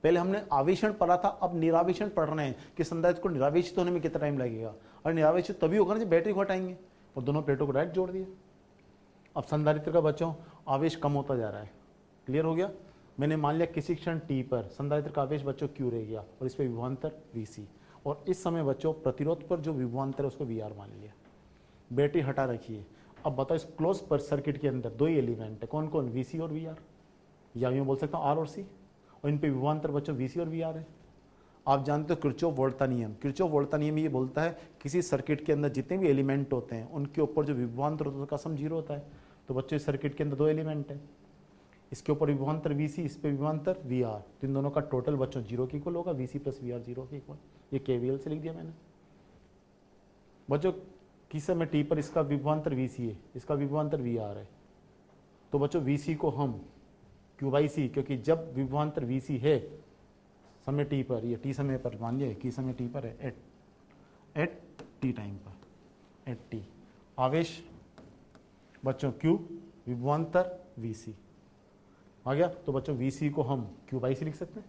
A: पहले हमने आवेशन पढ़ा था, अब निरावेशन पढ़ रहे हैं कि संधारित्र को निरावेशित होने में कितना टाइम लगेगा, और निरावेशित तभी होगा ना जब बैटरी को हटाएंगे, और दोनों प्लेटों को डायरेक्ट जोड़ दिया। अब संधारित्र का बच्चों आवेश कम होता जा रहा है। क्लियर हो गया? मैंने मान लिया किसी क्षण t पर संधारित्र का आवेश बच्चों Q रह गया, और इस पर विभवांतर VC, और इस समय बच्चों प्रतिरोध पर जो विभवांतर है उसको VR मान लिया। बैटरी हटा रखिए। अब बताओ इस क्लोज पर सर्किट के अंदर दो ही एलिमेंट है, कौन कौन? VC और VR, या मैं बोल सकता हूँ R और C, और इन पे विभवांतर बच्चों VC और VR है। आप जानते हो किरचॉफ वोल्टा नियम ये बोलता है किसी सर्किट के अंदर जितने भी एलिमेंट होते हैं उनके ऊपर जो विभवांतर होता है उसका सम 0 होता है। तो बच्चों इस सर्किट के अंदर दो एलिमेंट है, इसके ऊपर विभवांतर VC, इस पे विभवांतर VR, तो इन दोनों का टोटल बच्चों 0 के इक्वल होगा, VC प्लस VR 0 के इक्वल। ये KVL से लिख दिया मैंने। बच्चों किस समय t पर इसका विभवांतर VC है, इसका विभवांतर VR है, तो बच्चों VC को हम Q/C, क्योंकि जब विभवांतर VC है समय t पर, ये t समय पर मान लिया कि समय t पर है, एट t टाइम पर, एट t आवेश बच्चों Q, विभवांतर VC। आ गया? तो बच्चों VC को हम Q/C लिख सकते हैं,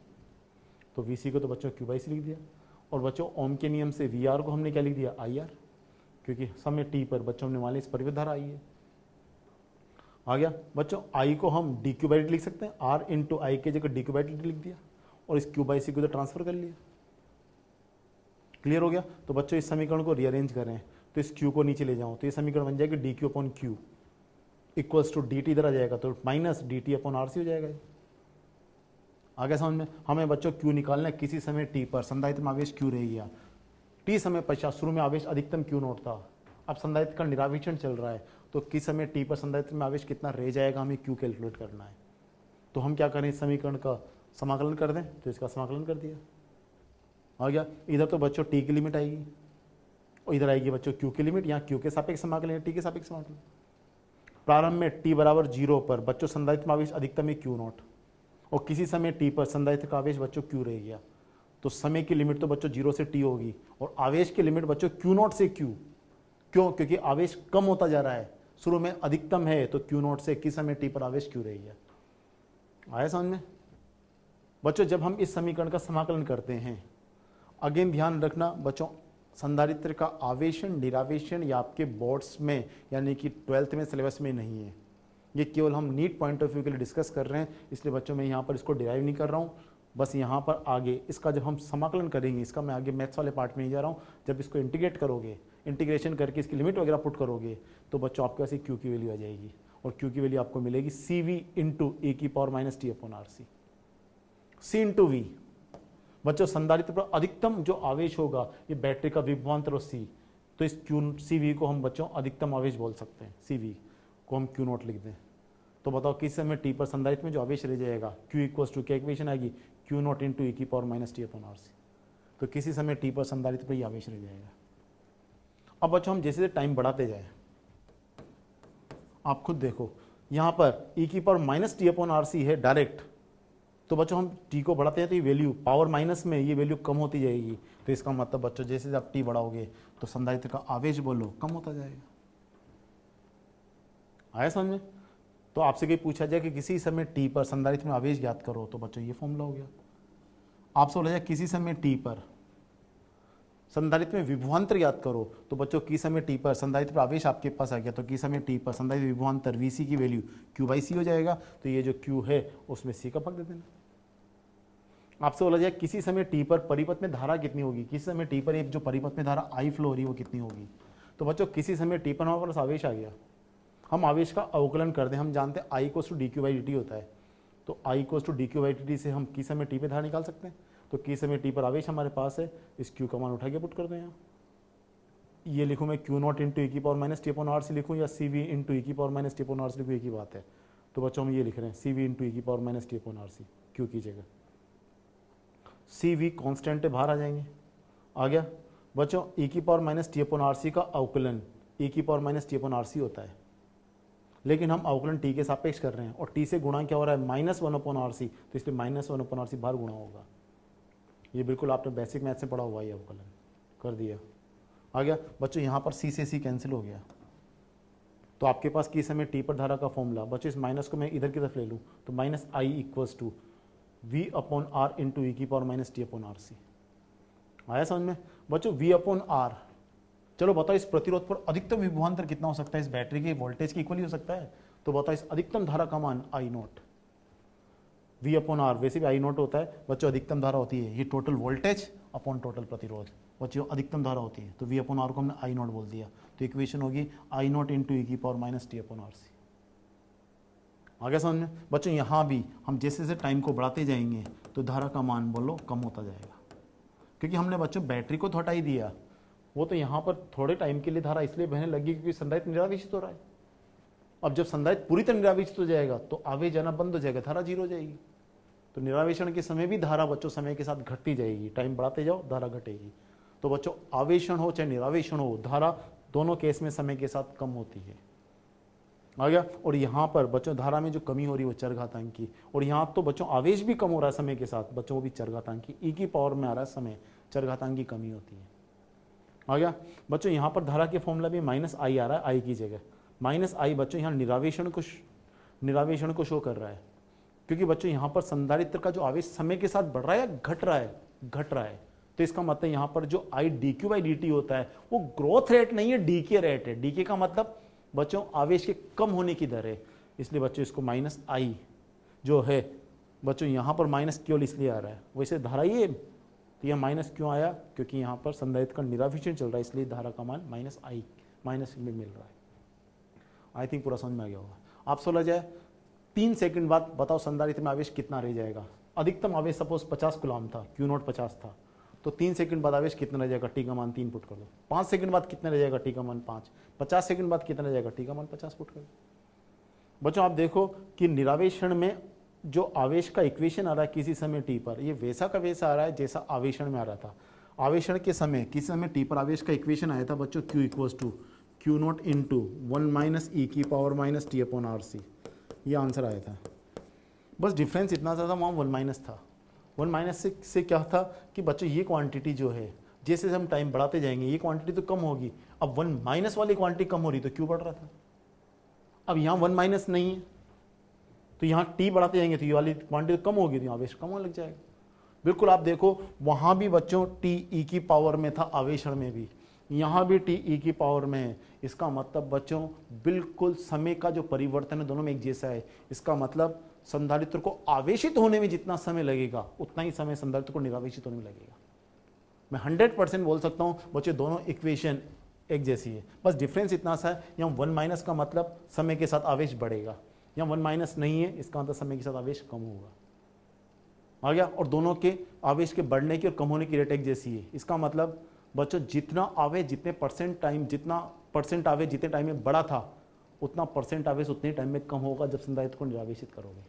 A: तो VC को तो बच्चों Q/C लिख दिया। और बच्चों ओम के नियम से VR को हमने क्या लिख दिया? IR, क्योंकि समय t पर बच्चों हमने मान लिया इस पर विद्युत धारा आई है। आ गया? बच्चों I को हम dQ/dt लिख सकते हैं, R इंटू आई के जगह dQ/dt लिख दिया और इस Q/C को तो ट्रांसफर कर लिया। क्लियर हो गया? तो बच्चों इस समीकरण को रीअरेंज करें तो इस Q को नीचे ले जाऊं तो ये समीकरण बन जाएगा dQ/Q इक्वल्स टू dt इधर आ जाएगा तो माइनस dt/RC हो जाएगा। आगे समझ में? हमें बच्चों Q निकालना है किसी समय t पर संधारित्र में आवेश Q रह गया, t समय पश्चात शुरू में आवेश अधिकतम Q0 था, अब संधारित्र का निरावेशन चल रहा है तो किस समय t पर संधारित्र में आवेश कितना रह जाएगा हमें Q कैलकुलेट करना है। तो हम क्या करें, इस समीकरण का समाकलन कर दें, तो इसका समाकलन कर दिया। आ गया? इधर तो बच्चों t की लिमिट आएगी और इधर आएगी बच्चों Q की लिमिट, यहाँ Q के सापेक्ष समाकलन है, t के सापेक्ष समाकलन। प्रारंभ में t बराबर 0 पर बच्चों संधारित्र में आवेश अधिकतम है Q0 और किसी समय t पर संधारित्र का आवेश बच्चों Q रह गया, तो समय की लिमिट तो बच्चों 0 से t होगी और आवेश की लिमिट बच्चों Q0 से Q। क्यों? क्योंकि आवेश कम होता जा रहा है, शुरू में अधिकतम है तो Q0 से किस समय t पर आवेश Q रह गया। आया समझ में? बच्चों जब हम इस समीकरण का समाकलन करते हैं, अगेन ध्यान रखना बच्चों, संधारित्र का आवेशन निरावेशन या आपके बोर्ड्स में यानी कि 12th में सिलेबस में नहीं है, ये केवल हम नीट पॉइंट ऑफ व्यू के लिए डिस्कस कर रहे हैं, इसलिए बच्चों मैं यहाँ पर इसको डिराइव नहीं कर रहा हूँ। बस यहाँ पर आगे इसका जब हम समाकलन करेंगे, इसका मैं आगे मैथ्स वाले पार्ट में नहीं जा रहा हूँ, जब इसको इंटीग्रेट करोगे, इंटीग्रेशन करके इसकी लिमिट वगैरह पुट करोगे तो बच्चों आपके पास Q की वैल्यू आ जाएगी और Q की वैल्यू आपको मिलेगी CV into e⁻t/RC। C into V बच्चों संधारित्र पर अधिकतम जो आवेश होगा ये बैटरी का विभवांतर और C, तो इस CV को हम बच्चों अधिकतम आवेश बोल सकते हैं, CV को हम Q0 लिख दें। तो बताओ किस समय t पर संधारित्र में जो आवेश रह जाएगा Q इक्वल्स टू क्या इक्वेशन आएगी, Q0 इंटू e⁻t/RC। तो किसी समय t पर संधारित्र पर ये आवेश रह जाएगा। अब बच्चों हम जैसे टाइम बढ़ाते जाए, आप खुद देखो यहाँ पर e⁻t/RC है डायरेक्ट, तो बच्चों हम t को बढ़ाते हैं तो ये वैल्यू पावर माइनस में ये वैल्यू कम होती जाएगी, तो इसका मतलब बच्चों जैसे आप t बढ़ाओगे तो संधारित्र का आवेश बोलो कम होता जाएगा। आया समझ में? तो आपसे कहीं पूछा जाए कि किसी समय t पर संधारित्र में आवेश ज्ञात करो, तो बच्चों ये फॉर्मूला हो गया। आपसे बोला जाए किसी समय t पर संधारित्र में विभवांतर ज्ञात करो, तो बच्चों किस समय t पर संधारित्र पर आवेश आपके पास आ गया, तो किस समय t पर संधारित्र विभवांतर VC की वैल्यू Q/C हो जाएगा, तो ये जो Q है उसमें C का भाग दे देना। आपसे बोला जाए किसी समय t पर परिपथ में धारा कितनी होगी, किसी समय t पर एक जो परिपथ में धारा I फ्लो हो रही है वो कितनी होगी, तो बच्चों किसी समय t पर हमारे पास आवेश आ गया, हम आवेश का अवकलन कर दें, हम जानते हैं I इक्वल्स टू dQ/dt होता है, तो I इक्वल्स टू dQ/dt से हम किस समय t पे धारा निकाल सकते हैं, तो किस समय t पर आवेश हमारे पास है, इस Q का मान उठा के पुट कर दो। यहाँ ये लिखूँ मैं Q0 इंटू e⁻t/RC लिखूँ या CV इंटू e⁻t/RC लिखूँ, एक ही बात है। तो बच्चों हम ये लिख रहे हैं CV इंटू e⁻t/RC Q की जगह, CV कॉन्स्टेंट बाहर आ जाएंगे। आ गया बच्चों, e⁻t/RC का अवकलन e⁻t/RC होता है, लेकिन हम अवकलन t के सापेक्ष कर रहे हैं और t से गुणा क्या हो रहा है -1/RC, तो इसलिए -1/RC बाहर गुणा होगा। ये बिल्कुल आपने बेसिक मैथ से पढ़ा हुआ है, अवकलन कर दिया। आ गया बच्चों, यहाँ पर C से C कैंसिल हो गया, तो आपके पास किस समय t पर धारा का फॉर्मूला, बच्चों इस माइनस को मैं इधर की तरफ ले लूँ तो -I equals to V/R into e⁻t/RC। आया समझ में बच्चों? V/R, चलो बताओ इस प्रतिरोध पर अधिकतम विभवांतर कितना हो सकता है, इस बैटरी के वोल्टेज के इक्वल ही हो सकता है, तो बताओ इस अधिकतम धारा का मान I0। V/R वैसे भी I0 होता है बच्चों, अधिकतम धारा होती है ये टोटल वोल्टेज अपॉन टोटल प्रतिरोध, बच्चों अधिकतम धारा होती है, तो V/R को हमने I0 बोल दिया, तो इक्वेशन होगी I0 इंटू e⁻t/RC। आगे समझ में बच्चों? यहाँ भी हम जैसे जैसे टाइम को बढ़ाते जाएंगे तो धारा का मान बोलो कम होता जाएगा, क्योंकि हमने बच्चों बैटरी को तो हटा ही दिया, वो तो यहाँ पर थोड़े टाइम के लिए धारा इसलिए बहने लगी क्योंकि संधारित्र निरावेशित हो रहा है। अब जब संधारित्र पूरी तरह निरावेशित हो जाएगा तो आवेश जाना बंद हो जाएगा, धारा 0 हो जाएगी। तो निरावेशन के समय भी धारा बच्चों समय के साथ घटती जाएगी, टाइम बढ़ाते जाओ धारा घटेगी। तो बच्चों आवेशन हो चाहे निरावेशन हो, धारा दोनों केस में समय के साथ कम होती है। आ गया? और यहाँ पर बच्चों धारा में जो कमी हो रही है वो चरघातांक की, और यहाँ तो बच्चों आवेश भी कम हो रहा है समय के साथ, बच्चों वो भी चरघातांक की, ई की पावर में आ रहा है समय, चरघातांक की कमी होती है। आ गया बच्चों? यहाँ पर धारा के फॉर्मूला भी -I आ रहा है, I की जगह -I बच्चों यहाँ निरावेशन को निरावेशन को शो कर रहा है, क्योंकि बच्चों यहाँ पर संधारित्र का जो आवेश समय के साथ बढ़ रहा है या घट रहा है, घट रहा है। तो इसका मतलब यहाँ पर जो I D Q by D T होता है वो ग्रोथ रेट नहीं है, डीके रेट है। डीके का मतलब बच्चों आवेश के कम होने की दर है, इसलिए बच्चों इसको माइनस आई जो है बच्चों यहाँ पर माइनस केवल इसलिए आ रहा है, वैसे धारा ये, तो यह माइनस क्यों आया, क्योंकि यहाँ पर संधारित्र का निरावेशन चल रहा है, इसलिए धारा का मान माइनस आई माइनस में मिल रहा है। आई थिंक पूरा समझ में आ गया होगा। आप सोलह जाए 3 सेकंड बाद बताओ संधारित्र में आवेश कितना रह जाएगा। अधिकतम आवेश सपोज 50 कूलम था, क्यू नॉट 50 था, तो 3 सेकंड बाद आवेश कितना रह जाएगा, टी का मान 3 पुट कर दो। 5 सेकंड बाद कितना रह जाएगा, टी का मान 5। 50 सेकंड बाद कितना रह जाएगा, टी का मान 50 पुट कर दो। बच्चों आप देखो कि निरावेशन में जो आवेश का इक्वेशन आ रहा है किसी समय टी पर, ये वैसा का वैसा आ रहा है जैसा आवेशण में आ रहा था। आवेशण के समय किसी समय टी पर आवेश का इक्वेशन आया था बच्चों, Q equals to Q naught into 1 minus e की power minus T upon R C, ये आंसर आया था। बस डिफरेंस इतना सा था, वहाँ 1 माइनस था। 1 माइनस से क्या था कि बच्चों ये क्वांटिटी जो है जैसे हम टाइम बढ़ाते जाएंगे ये क्वांटिटी तो कम होगी। अब 1 माइनस वाली क्वांटिटी कम हो रही तो क्यों बढ़ रहा था। अब यहाँ 1 माइनस नहीं है तो यहाँ टी बढ़ाते जाएंगे तो ये वाली क्वांटिटी कम होगी, तो यहाँ आवेश कम होने लग जाएगा। बिल्कुल आप देखो वहाँ भी बच्चों टी ई की पावर में था, आवेशण में भी, यहाँ भी टी ई की पावर में है। इसका मतलब बच्चों बिल्कुल समय का जो परिवर्तन है दोनों में एक जैसा है। इसका मतलब संधारित्र को आवेशित होने में जितना समय लगेगा उतना ही समय संधारित्र को निरावेशित होने में लगेगा। मैं 100% बोल सकता हूँ बच्चों दोनों इक्वेशन एक जैसी है, बस डिफरेंस इतना सा है, यहाँ 1 माइनस का मतलब समय के साथ आवेश बढ़ेगा, यहाँ 1 माइनस नहीं है इसका मतलब समय के साथ आवेश कम होगा। आ गया। और दोनों के आवेश के बढ़ने की और कम होने की रेट एक जैसी है। इसका मतलब बच्चों जितना आवेश जितने परसेंट टाइम, जितना परसेंट आवेश जितने टाइम में बढ़ा था उतना परसेंट आवेश उतने टाइम में कम होगा जब संधारित्र को निरावेशित करोगे।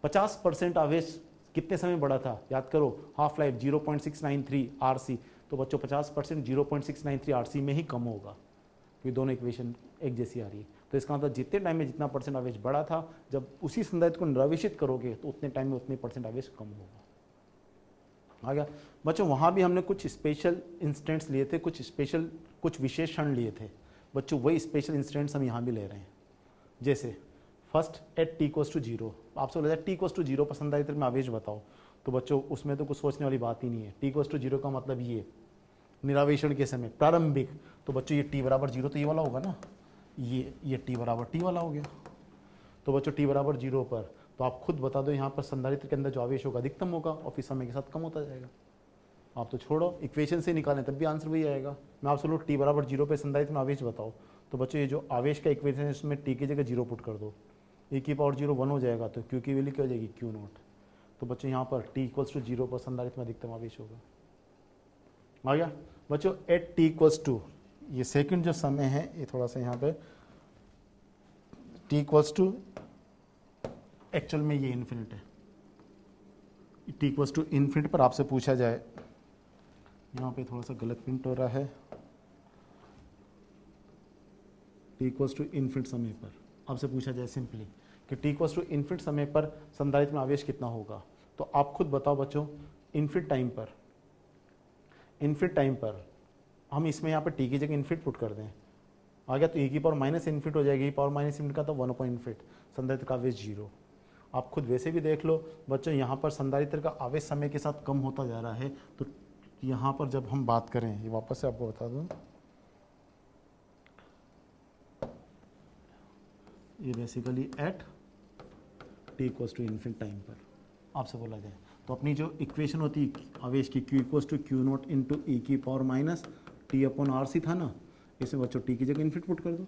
A: 50% आवेश कितने समय बढ़ा था, याद करो, हाफ लाइफ 0.693 आरसी, तो बच्चों 50% 0.693 आरसी में ही कम होगा, क्योंकि दोनों इक्वेशन एक जैसी आ रही है। तो इसका मतलब जितने टाइम में जितना परसेंट आवेश बढ़ा था जब उसी संधारित्र को निरावेशित करोगे तो उतने टाइम में उतने परसेंट आवेश कम होगा। आ गया बच्चों। वहाँ भी हमने कुछ स्पेशल इंस्टेंट्स लिए थे, कुछ विशेषण लिए थे बच्चों, वही स्पेशल इंस्टेंट्स हम यहाँ भी ले रहे हैं। जैसे first at t equals to 0, आपसे बोला जाए टी इक्वल्स टू 0 पर संधारित्र में आवेश बताओ, तो बच्चों उसमें तो कुछ सोचने वाली बात ही नहीं है। टी इक्वल्स टू 0 का मतलब ये निरावेशन के समय प्रारंभिक, तो बच्चों ये टी बराबर 0 तो ये वाला होगा ना, ये टी बराबर टी वाला हो गया। तो बच्चों टी बराबर 0 पर तो आप खुद बता दो यहाँ पर संधारित्र के अंदर जो आवेश होगा अधिकतम होगा और फिर समय के साथ कम होता जाएगा। आप तो छोड़ो, इक्वेशन से निकालें तब भी आंसर वही आएगा। मैं आपसे बोलूँ टी बराबर 0 पे संधारित्र में आवेश बताओ, तो बच्चों ये जो आवेश का इक्वेशन है इसमें टी की जगह 0 पुट कर दो, ए की पावर 0 1 हो जाएगा, तो क्यू की वैल्यू क्या हो जाएगी, क्यू नॉट। तो बच्चों यहाँ पर टी इक्वल्स टू 0 पर संधारित्र में अधिकतम आवेश होगा। आ गया बच्चों। एट टी इक्वल्स टू, ये सेकंड जो समय है ये थोड़ा सा यहाँ पे, टी इक्वल्स टू एक्चुअल में ये इन्फिनिट है, टी इक्वल्स टू इन्फिनिट पर आपसे पूछा जाए, यहाँ पे थोड़ा सा गलत प्रिंट हो रहा है, टी इक्वल्स टू इन्फिनिट समय पर आपसे पूछा जाए सिंपली कि टी इक्वल्स टू इन्फिनिट समय पर संधारित्र में आवेश कितना होगा, तो आप खुद बताओ बच्चों। इन्फिनिट टाइम पर हम इसमें यहाँ पर टी की जगह इन्फिनिट पुट कर दें, आ गया, तो ए की पावर माइनस इन्फिनिट हो जाएगी, पावर माइनस इन्फिनिट का तो 1 अपॉन इन्फिनिट, संधारित्र का आवेश 0। आप खुद वैसे भी देख लो बच्चों, यहाँ पर संधारित्र का आवेश समय के साथ कम होता जा रहा है, तो यहाँ पर जब हम बात करें, ये वापस से आपको बता दूं, ये basically at t equals to infinite time पर आपसे बोला जाए, तो अपनी जो इक्वेशन होती है आवेश की, Q equals to Q naught into e की power minus T upon R C था ना, इसमें बच्चों टी की जगह इन्फिनिट पुट कर दो,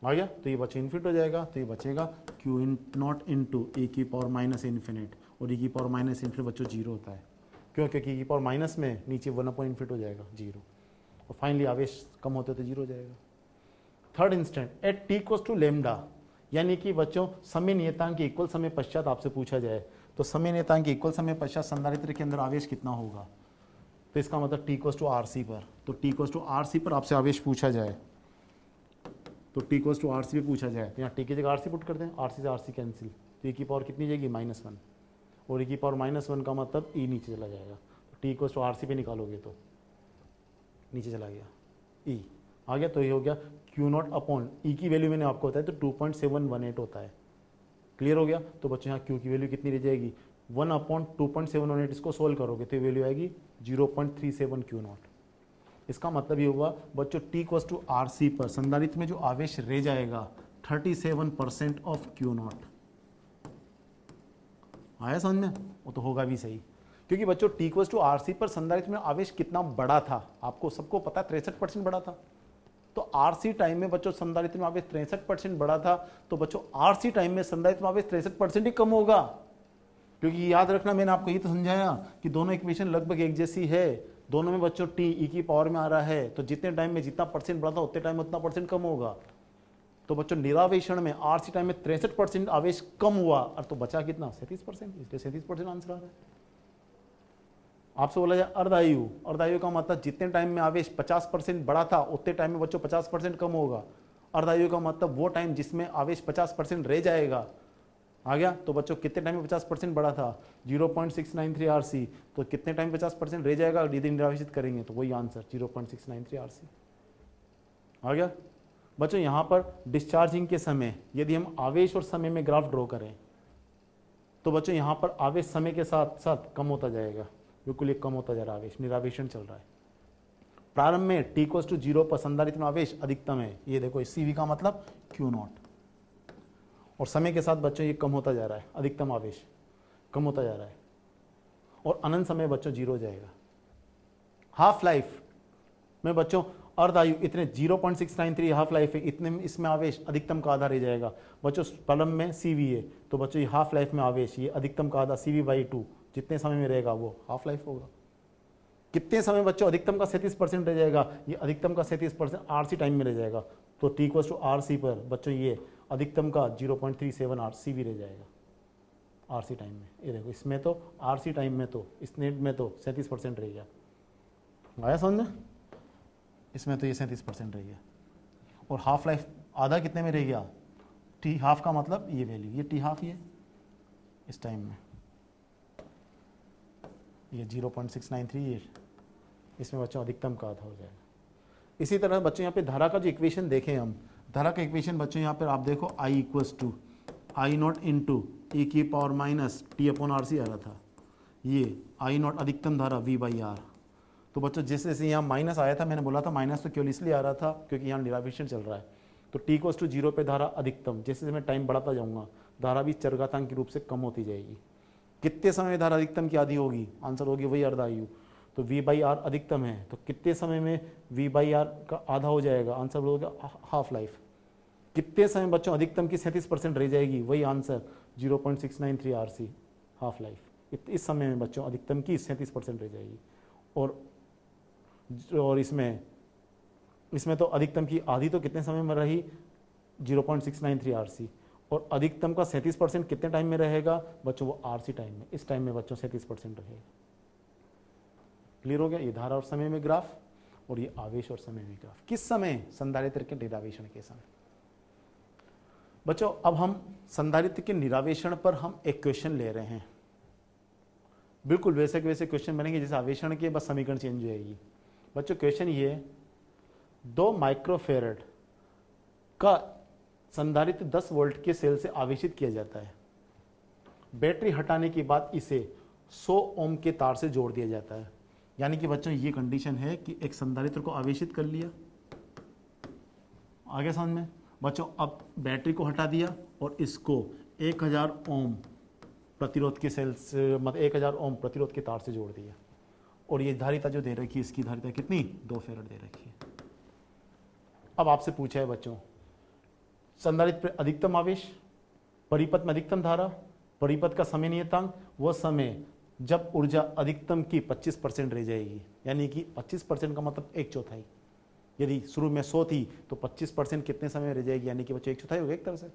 A: आ गया, तो ये बच्चों इन्फिनिट हो जाएगा, तो ये बचेगा क्यू नॉट इंटू ई की पावर माइनस इन्फिनिट, और ई की पावर माइनस इन्फिनिट बच्चों 0 होता है, क्यों, क्योंकि ई की पावर माइनस में नीचे 1 अपॉन इन्फिनिट हो जाएगा 0, और फाइनली आवेश कम होते तो 0 हो जाएगा। Third instant at t equals to lambda, यानी कि बच्चों समय नियतांक के इक्वल समय पश्चात आपसे पूछा जाए, तो समय नियतांक के इक्वल समय पश्चात संधारित्र के अंदर आवेश कितना होगा, तो इसका मतलब t equals to R C पर, तो t equals to R C पर आपसे आवेश पूछा जाए, तो t equals to R C पे पूछा जाए, तो यहाँ टी की जगह आर सी पुट कर दें, आर सी से आर सी कैंसिल, तो ई की पावर कितनी जाएगी -1, और ई की पावर -1 का मतलब ई नीचे चला जाएगा, तो t equals to R C पे निकालोगे तो नीचे चला गया ई, आ गया, तो ये हो गया क्यू नॉट अपॉन ई की वैल्यू मैंने आपको बताया तो 2.718 होता है। क्लियर हो गया। तो बच्चों यहाँ क्यू की वैल्यू कितनी रह जाएगी 1/2.718, इसको सोल्व करोगे तो वैल्यू आएगी 0.37 क्यू नॉट। इसका मतलब ये हुआ बच्चों t equals to R C पर संधारित्र में जो आवेश रह जाएगा 37% ऑफ क्यू नॉट। आया समझ में? वो तो होगा भी सही, क्योंकि बच्चों t equals to R C पर संधारित्र में आवेश कितना बड़ा था आपको सबको पता है, 63% बड़ा था। तो आरसी टाइम में बच्चों संधारित्र में आवेश 63% बड़ा था, तो बच्चों आरसी टाइम में संधारित्र में आवेश 63% ही कम होगा। क्योंकि याद रखना मैंने आपको ये तो समझाया कि दोनों इक्वेशन लगभग एक जैसी है, दोनों में बच्चों टी ई की पावर में आ रहा है, तो जितने टाइम में जितना परसेंट बढ़ा था उतने टाइम में उतना परसेंट कम होगा। तो बच्चों निरावेशन में आरसी टाइम में 63% आवेश कम हुआ, और तो बचा कितना 37%, इसलिए 37% आंसर आ रहा है। आपसे बोला जाए अर्धायु, अर्धायु का मतलब जितने टाइम में आवेश 50% बढ़ा था उतने टाइम में बच्चों 50% कम होगा। अर्धायु का मतलब वो टाइम जिसमें आवेश 50% रह जाएगा। आ गया? तो बच्चों कितने टाइम में 50% बढ़ा था 0.693 आरसी, तो कितने टाइम 50% रह जाएगा यदि निरावेशित करेंगे, तो वही आंसर 0.693 आरसी। आ गया? बच्चों यहां पर डिस्चार्जिंग के समय यदि हम आवेश और समय में ग्राफ ड्रॉ करें तो बच्चों यहां पर आवेश समय के साथ साथ कम होता जाएगा, बिल्कुल ये कम होता जा रहा है आवेश, निरावेशन चल रहा है। प्रारंभ में टी इक्वल्स टू 0 पर संधारित्र में आवेश अधिकतम है, ये देखो सीवी का मतलब क्यू नॉट, और समय के साथ बच्चों ये कम होता जा रहा है, अधिकतम आवेश कम होता जा रहा है, और अनंत समय बच्चों 0 हो जाएगा। हाफ लाइफ में बच्चों अर्धायु इतने 0.693 हाफ लाइफ है, इतने में इसमें आवेश अधिकतम का आधा रह जाएगा। बच्चों प्रारंभ में सीवी है, तो बच्चों ये हाफ लाइफ में आवेश ये अधिकतम का आधा CV/2 जितने समय में रहेगा वो हाफ लाइफ होगा। कितने समय बच्चों अधिकतम का 37% रह जाएगा, ये अधिकतम का 37% आरसी टाइम में रह जाएगा, तो टी इक्वल्स टू आरसी पर बच्चों ये अधिकतम का 0.37 आरसीवी रह जाएगा आरसी टाइम में। ये देखो इसमें तो आरसी टाइम में तो इस नेट में तो 37% रह गया। आया समझ में? इसमें तो ये 37% रह गया, और हाफ लाइफ आधा कितने में रह गया, टी हाफ का मतलब ये वैल्यू, ये टी हाफ ये इस टाइम में ये 0.693 ये इसमें बच्चों अधिकतम का आधा हो जाएगा। इसी तरह बच्चों यहाँ पे धारा का जो इक्वेशन देखें हम, धारा का इक्वेशन बच्चों यहाँ पर आप देखो I equals to I naught into e की power minus T upon R C आ रहा था, ये आई नॉट अधिकतम धारा V/R। तो बच्चों जैसे जैसे यहाँ माइनस आया था, मैंने बोला था माइनस तो केवल इसलिए आ रहा था क्योंकि यहाँ निरावेशन चल रहा है, तो टी इक्वल्स टू 0 पे धारा अधिकतम, जैसे जैसे मैं टाइम बढ़ाता जाऊँगा धारा भी चरघातांक के रूप से कम होती जाएगी। कितने समय में धारा अधिकतम की आधी होगी, आंसर होगी वही अर्धायु, तो V/R अधिकतम है, तो कितने समय में V/R का आधा हो जाएगा, आंसर होगा हाफ लाइफ। कितने समय बच्चों अधिकतम की 37% रह जाएगी, वही आंसर 0.693 आरसी हाफ लाइफ। इस समय में बच्चों अधिकतम की 37% रह जाएगी, और इसमें तो अधिकतम की आधी तो कितने समय में रही 0.693 आरसी, और अधिकतम का 37% कितने टाइम में रहेगा बच्चों, वो आरसी टाइम में, इस टाइम में बच्चों 37% रहेगा। क्लियर हो गया? ये धारा और समय में ग्राफ, और ये आवेश और समय में ग्राफ। किस समय? संधारित्र के निरावेशन के समय। बच्चों अब हम संधारित्र के निरावेशन पर हम एक क्वेश्चन ले रहे हैं, बिल्कुल वैसे के वैसे क्वेश्चन बनेंगे जैसे आवेशन के, बस समीकरण चेंज हो जाएगी। बच्चों क्वेश्चन ये 2 माइक्रोफेरेड का संधारित्र 10 वोल्ट के सेल से आवेशित किया जाता है। बैटरी हटाने के बाद इसे 100 ओम के तार से जोड़ दिया जाता है। यानी कि बच्चों ये कंडीशन है कि एक संधारित्र को आवेशित कर लिया, आगे समझ में बच्चों, अब बैटरी को हटा दिया और इसको 1000 ओम प्रतिरोध के सेल से, मतलब 1000 ओम प्रतिरोध के तार से जोड़ दिया, और ये धारिता जो दे रखी है इसकी धारिता कितनी 2 फेरड दे रखी है। अब आपसे पूछा है बच्चों संधारित्र पर अधिकतम आवेश, परिपथ में अधिकतम धारा, परिपथ का समय नियतांक, वो समय जब ऊर्जा अधिकतम की 25% रह जाएगी, यानी कि 25% का मतलब 1/4। यदि शुरू में 100 थी तो 25% कितने समय में रह जाएगी, यानी कि बच्चों 1/4 हो गया एक तरह से।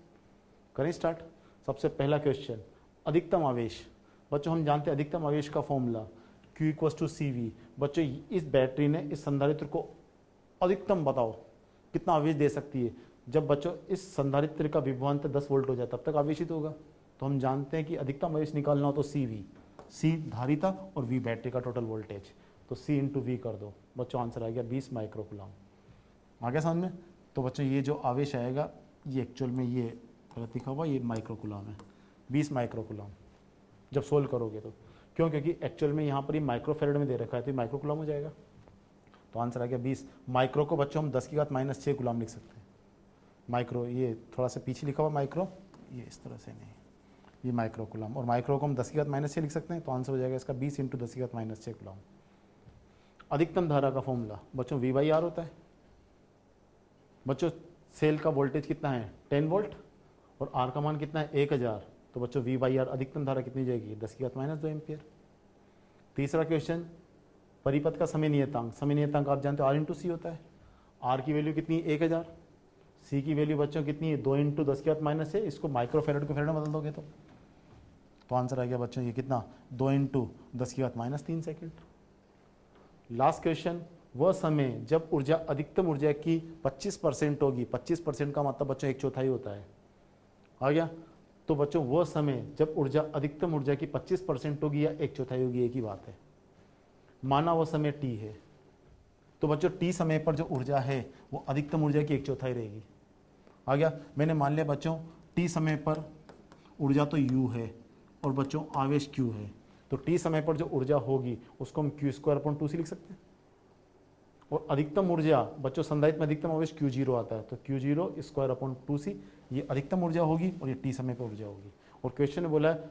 A: करें स्टार्ट। सबसे पहला क्वेश्चन अधिकतम आवेश। बच्चों हम जानते हैं अधिकतम आवेश का formula Q equals to CV। बच्चों इस बैटरी ने इस संधारित्र को अधिकतम बताओ कितना आवेश दे सकती है। जब बच्चों इस संधारित्र का विभवांतर 10 वोल्ट हो जाए तब तक आवेशित होगा, तो हम जानते हैं कि अधिकतम आवेश निकालना हो तो CV, C धारिता और V बैटरी का टोटल वोल्टेज, तो C इंटू V कर दो बच्चों, आंसर आ गया 20 माइक्रोकूलम। आगे समझ में। तो बच्चों ये जो आवेश आएगा ये एक्चुअल में ये गलत लिखा हुआ, ये माइक्रोकुलम है, 20 माइक्रोकुलम जब सोल्व करोगे तो। क्यों? क्योंकि एक्चुअल में यहाँ पर ये माइक्रोफेरेड में दे रखा है तो माइक्रोकुलम हो जाएगा। तो आंसर आ गया 20। माइक्रो को बच्चों हम 10⁻⁻6 कुलम लिख सकते हैं। माइक्रो ये थोड़ा सा पीछे लिखा हुआ माइक्रो, ये इस तरह से नहीं, ये माइक्रोकुलम, और माइक्रो को हम 10⁻⁻6 लिख सकते हैं। तो आंसर हो जाएगा इसका 20 × 10⁻⁻6 कुलम। अधिकतम धारा का फॉर्मूला बच्चों V/R होता है। बच्चों सेल का वोल्टेज कितना है 10 वोल्ट और R का मान कितना है 1000। तो बच्चों V/R अधिकतम धारा कितनी जाएगी 10⁻² एम्पियर। तीसरा क्वेश्चन, परिपथ का समय नियतांक। समय नियतांक आप जानते हो R × C होता है। R की वैल्यू कितनी है 1000, C की वैल्यू बच्चों कितनी है 2 × 10⁻⁻6। इसको माइक्रोफेरेड को फेरेड में बदल दोगे तो आंसर आ गया बच्चों ये कितना 2 × 10⁻³ सेकेंड। लास्ट क्वेश्चन, वह समय जब ऊर्जा अधिकतम ऊर्जा की 25% होगी। 25% का मतलब बच्चों 1/4 होता है। आ गया? तो बच्चों वह समय जब ऊर्जा अधिकतम ऊर्जा की 25% होगी या 1/4 होगी, एक ही बात है। माना वह समय t है, तो बच्चों t समय पर जो ऊर्जा है वो अधिकतम ऊर्जा की 1/4 रहेगी। आ गया? मैंने मान लिया बच्चों t समय पर ऊर्जा तो u है और बच्चों आवेश q है। तो t समय पर जो ऊर्जा होगी उसको हम q² लिख सकते हैं। और अधिकतम ऊर्जा बच्चों संधारित्र में अधिकतम आवेश Q0 आता है, तो Q0² ये अधिकतम ऊर्जा होगी और ये t समय पर ऊर्जा होगी। और क्वेश्चन ने बोला है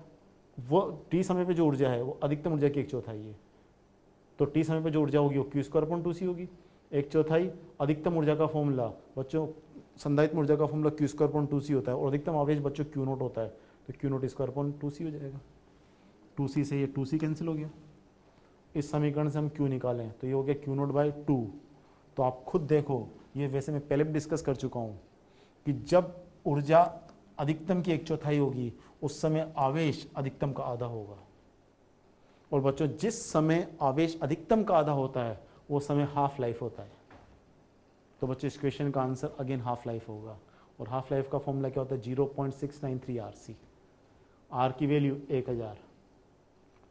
A: वो t समय पे जो ऊर्जा है वो अधिकतम ऊर्जा की 1/4 है। तो t समय पे जो ऊर्जा होगी वो Q² होगी। 1/4 अधिकतम ऊर्जा का फॉर्मूला बच्चों संधारित्र ऊर्जा का फॉर्मूला Q² होता है और अधिकतम आवेश बच्चों Q0 होता है, तो Q0² हो जाएगा। 2C से ये 2C कैंसिल हो गया। इस समीकरण से हम Q निकालें तो ये हो गया Q0/2। तो आप खुद देखो, ये वैसे मैं पहले भी डिस्कस कर चुका हूँ कि जब ऊर्जा अधिकतम की 1/4 होगी उस समय आवेश अधिकतम का आधा होगा। और बच्चों जिस समय आवेश अधिकतम का आधा होता है वो समय हाफ लाइफ होता है। तो बच्चों इस क्वेश्चन का आंसर अगेन हाफ लाइफ होगा। और हाफ लाइफ का फॉर्मूला क्या होता है 0.693 RC। R की वैल्यू 1000,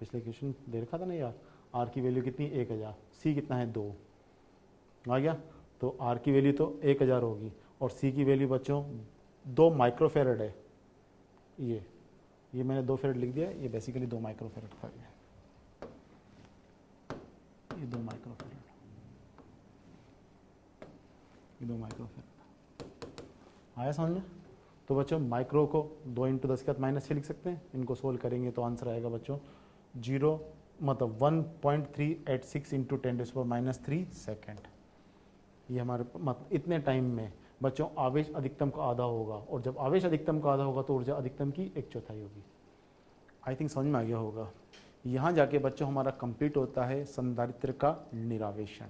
A: पिछले क्वेश्चन दे रखा था ना यार। R की वैल्यू कितनी 1000, C कितना है 2। आ गया? तो R की वैल्यू तो 1000 होगी और C की वैल्यू बच्चों 2 माइक्रोफेरेड है। ये मैंने 2 फेरेड लिख दिया, ये बेसिकली 2 माइक्रोफेरेड था। ये 2 माइक्रोफेरेड, ये 2 माइक्रोफेरेड। आया समझ में? तो बच्चों माइक्रो को 2 × 10⁻⁻6 लिख सकते हैं। इनको सोल्व करेंगे तो आंसर आएगा बच्चों 1.386 × 10⁻³ सेकेंड। ये हमारे इतने टाइम में बच्चों आवेश अधिकतम का आधा होगा, और जब आवेश अधिकतम का आधा होगा तो ऊर्जा अधिकतम की 1/4 होगी। आई थिंक समझ में आ गया होगा। यहाँ जाके बच्चों हमारा कंप्लीट होता है संधारित्र का निरावेशन।